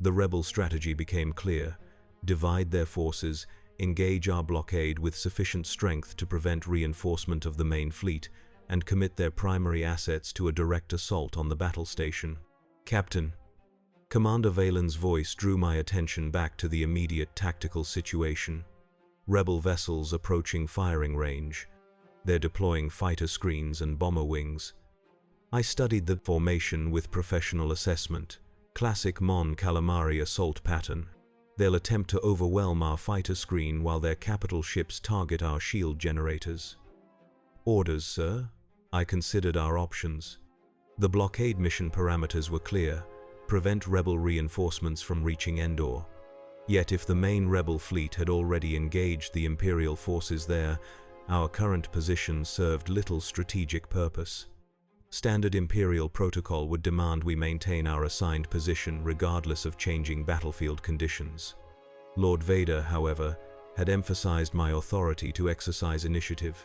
The rebel strategy became clear: divide their forces, engage our blockade with sufficient strength to prevent reinforcement of the main fleet, and commit their primary assets to a direct assault on the battle station. "Captain." Commander Valen's voice drew my attention back to the immediate tactical situation. Rebel vessels approaching firing range. They're deploying fighter screens and bomber wings. I studied the formation with professional assessment. Classic Mon Calamari assault pattern. They'll attempt to overwhelm our fighter screen while their capital ships target our shield generators. "Orders, sir." I considered our options. The blockade mission parameters were clear: prevent rebel reinforcements from reaching Endor. Yet if the main rebel fleet had already engaged the Imperial forces there, our current position served little strategic purpose. Standard Imperial protocol would demand we maintain our assigned position regardless of changing battlefield conditions. Lord Vader, however, had emphasized my authority to exercise initiative.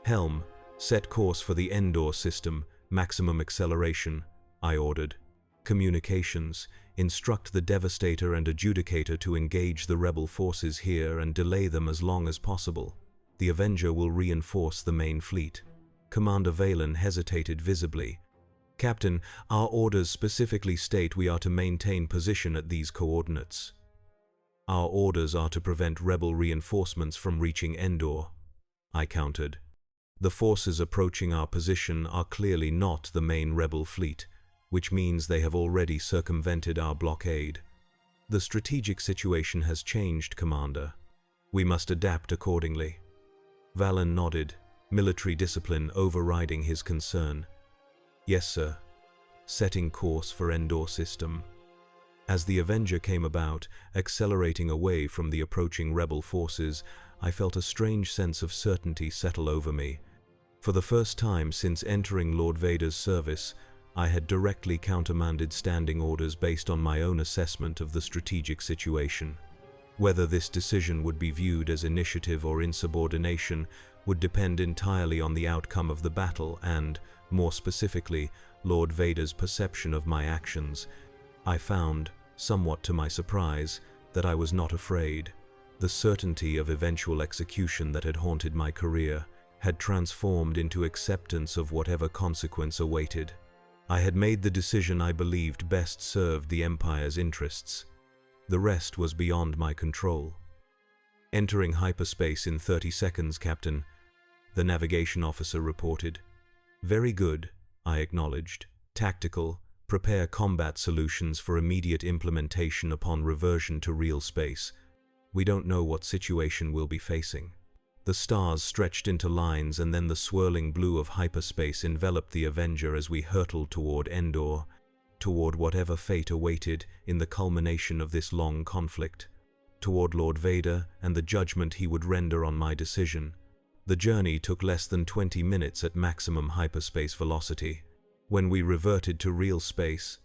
Helm, set course for the Endor system, maximum acceleration, I ordered. Communications, instruct the Devastator and Adjudicator to engage the rebel forces here and delay them as long as possible. The Avenger will reinforce the main fleet. Commander Valen hesitated visibly. Captain, our orders specifically state we are to maintain position at these coordinates. Our orders are to prevent rebel reinforcements from reaching Endor, I countered. The forces approaching our position are clearly not the main rebel fleet, which means they have already circumvented our blockade. The strategic situation has changed, Commander. We must adapt accordingly. Valen nodded, military discipline overriding his concern. Yes, sir. Setting course for Endor system. As the Avenger came about, accelerating away from the approaching rebel forces, I felt a strange sense of certainty settle over me. For the first time since entering Lord Vader's service, I had directly countermanded standing orders based on my own assessment of the strategic situation. Whether this decision would be viewed as initiative or insubordination would depend entirely on the outcome of the battle and, more specifically, Lord Vader's perception of my actions. I found, somewhat to my surprise, that I was not afraid. The certainty of eventual execution that had haunted my career had transformed into acceptance of whatever consequence awaited. I had made the decision I believed best served the Empire's interests. The rest was beyond my control. Entering hyperspace in 30 seconds, Captain, the navigation officer reported. Very good, I acknowledged. Tactical, prepare combat solutions for immediate implementation upon reversion to real space. We don't know what situation we'll be facing. The stars stretched into lines and then the swirling blue of hyperspace enveloped the Avenger as we hurtled toward Endor, toward whatever fate awaited in the culmination of this long conflict, toward Lord Vader and the judgment he would render on my decision. The journey took less than 20 minutes at maximum hyperspace velocity. When we reverted to real space,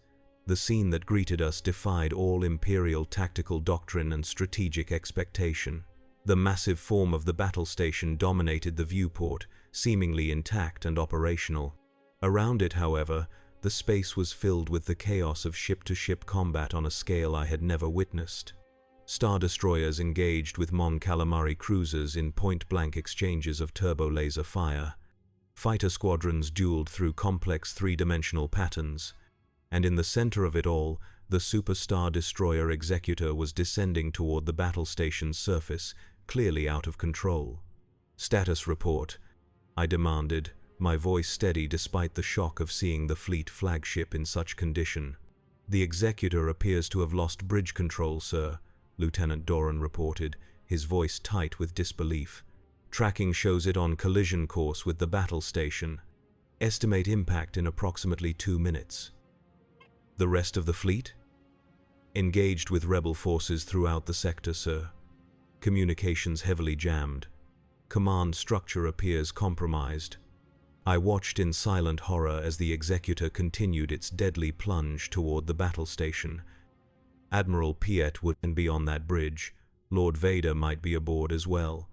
the scene that greeted us defied all Imperial tactical doctrine and strategic expectation. The massive form of the battle station dominated the viewport, seemingly intact and operational. Around it, however, the space was filled with the chaos of ship-to-ship combat on a scale I had never witnessed. Star destroyers engaged with Mon Calamari cruisers in point-blank exchanges of turbo-laser fire. Fighter squadrons dueled through complex three-dimensional patterns. And in the center of it all, the Superstar Destroyer Executor was descending toward the battle station's surface, clearly out of control. Status report, I demanded, my voice steady despite the shock of seeing the fleet flagship in such condition. The Executor appears to have lost bridge control, sir, Lieutenant Doran reported, his voice tight with disbelief. Tracking shows it on collision course with the battle station. Estimate impact in approximately 2 minutes. The rest of the fleet? Engaged with rebel forces throughout the sector, sir. Communications heavily jammed. Command structure appears compromised. I watched in silent horror as the Executor continued its deadly plunge toward the battle station. Admiral Piet would be on that bridge. Lord Vader might be aboard as well.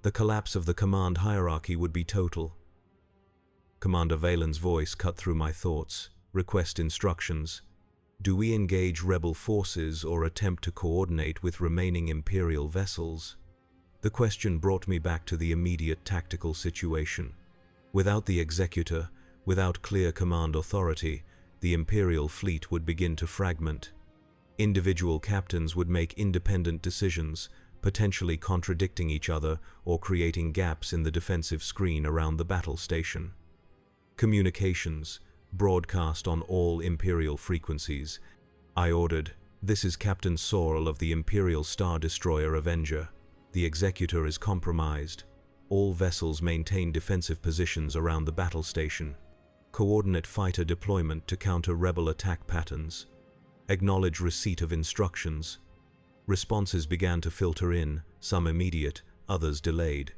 The collapse of the command hierarchy would be total. Commander Valen's voice cut through my thoughts. Request instructions. Do we engage rebel forces or attempt to coordinate with remaining Imperial vessels? The question brought me back to the immediate tactical situation. Without the Executor, without clear command authority, the Imperial fleet would begin to fragment. Individual captains would make independent decisions, potentially contradicting each other or creating gaps in the defensive screen around the battle station. Communications, broadcast on all Imperial frequencies. I ordered, "This is Captain Sorrel of the Imperial Star Destroyer Avenger. The Executor is compromised. All vessels maintain defensive positions around the battle station. Coordinate fighter deployment to counter rebel attack patterns. Acknowledge receipt of instructions." Responses began to filter in, some immediate, others delayed.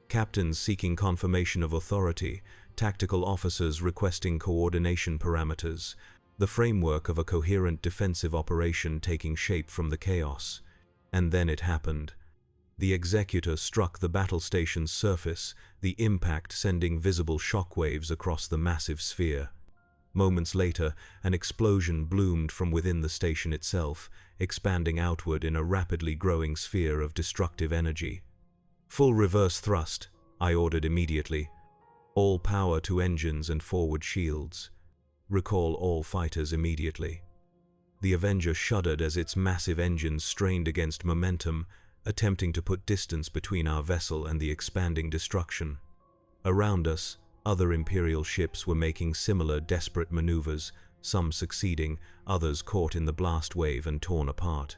Captains seeking confirmation of authority, tactical officers requesting coordination parameters, the framework of a coherent defensive operation taking shape from the chaos. And then it happened. The executor struck the battle station's surface, the impact sending visible shockwaves across the massive sphere. Moments later, an explosion bloomed from within the station itself, expanding outward in a rapidly growing sphere of destructive energy. "Full reverse thrust," I ordered immediately. "All power to engines and forward shields. Recall all fighters immediately." The Avenger shuddered as its massive engines strained against momentum, attempting to put distance between our vessel and the expanding destruction. Around us, other Imperial ships were making similar desperate maneuvers, some succeeding, others caught in the blast wave and torn apart.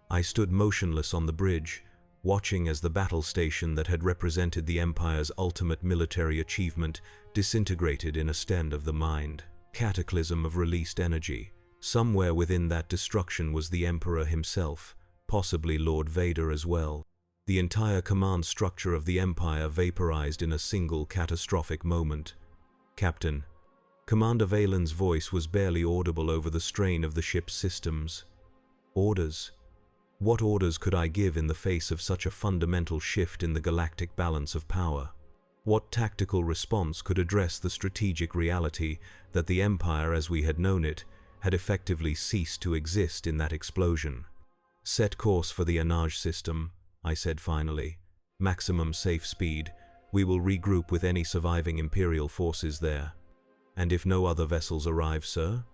I stood motionless on the bridge, watching as the battle station that had represented the Empire's ultimate military achievement disintegrated in a stand of the mind. Cataclysm of released energy. Somewhere within that destruction was the Emperor himself, possibly Lord Vader as well. The entire command structure of the Empire vaporized in a single catastrophic moment. "Captain." Commander Valen's voice was barely audible over the strain of the ship's systems. "Orders? What orders could I give in the face of such a fundamental shift in the galactic balance of power? What tactical response could address the strategic reality that the Empire as we had known it had effectively ceased to exist in that explosion? "Set course for the Anaj system," I said finally. "Maximum safe speed. We will regroup with any surviving Imperial forces there." "And if no other vessels arrive, sir?"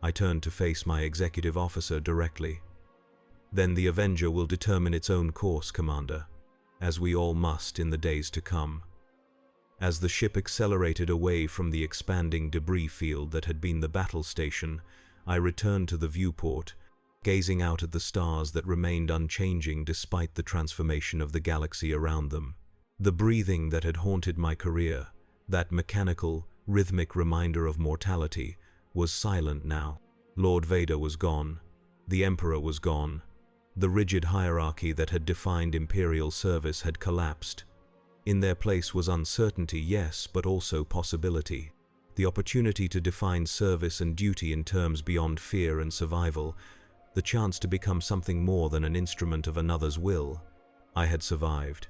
I turned to face my executive officer directly. "Then the Avenger will determine its own course, Commander, as we all must in the days to come." As the ship accelerated away from the expanding debris field that had been the battle station, I returned to the viewport, gazing out at the stars that remained unchanging despite the transformation of the galaxy around them. The breathing that had haunted my career, that mechanical, rhythmic reminder of mortality, was silent now. Lord Vader was gone. The Emperor was gone. The rigid hierarchy that had defined Imperial service had collapsed. In their place was uncertainty, yes, but also possibility. The opportunity to define service and duty in terms beyond fear and survival, the chance to become something more than an instrument of another's will. I had survived,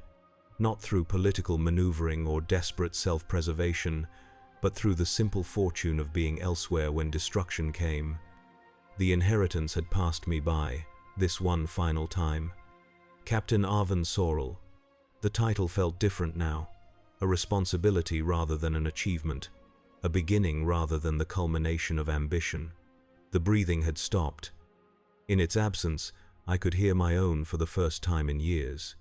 not through political maneuvering or desperate self-preservation, but through the simple fortune of being elsewhere when destruction came. The inheritance had passed me by, this one final time. Captain Arvin Sorrel. The title felt different now, a responsibility rather than an achievement, a beginning rather than the culmination of ambition. The breathing had stopped. In its absence, I could hear my own for the first time in years.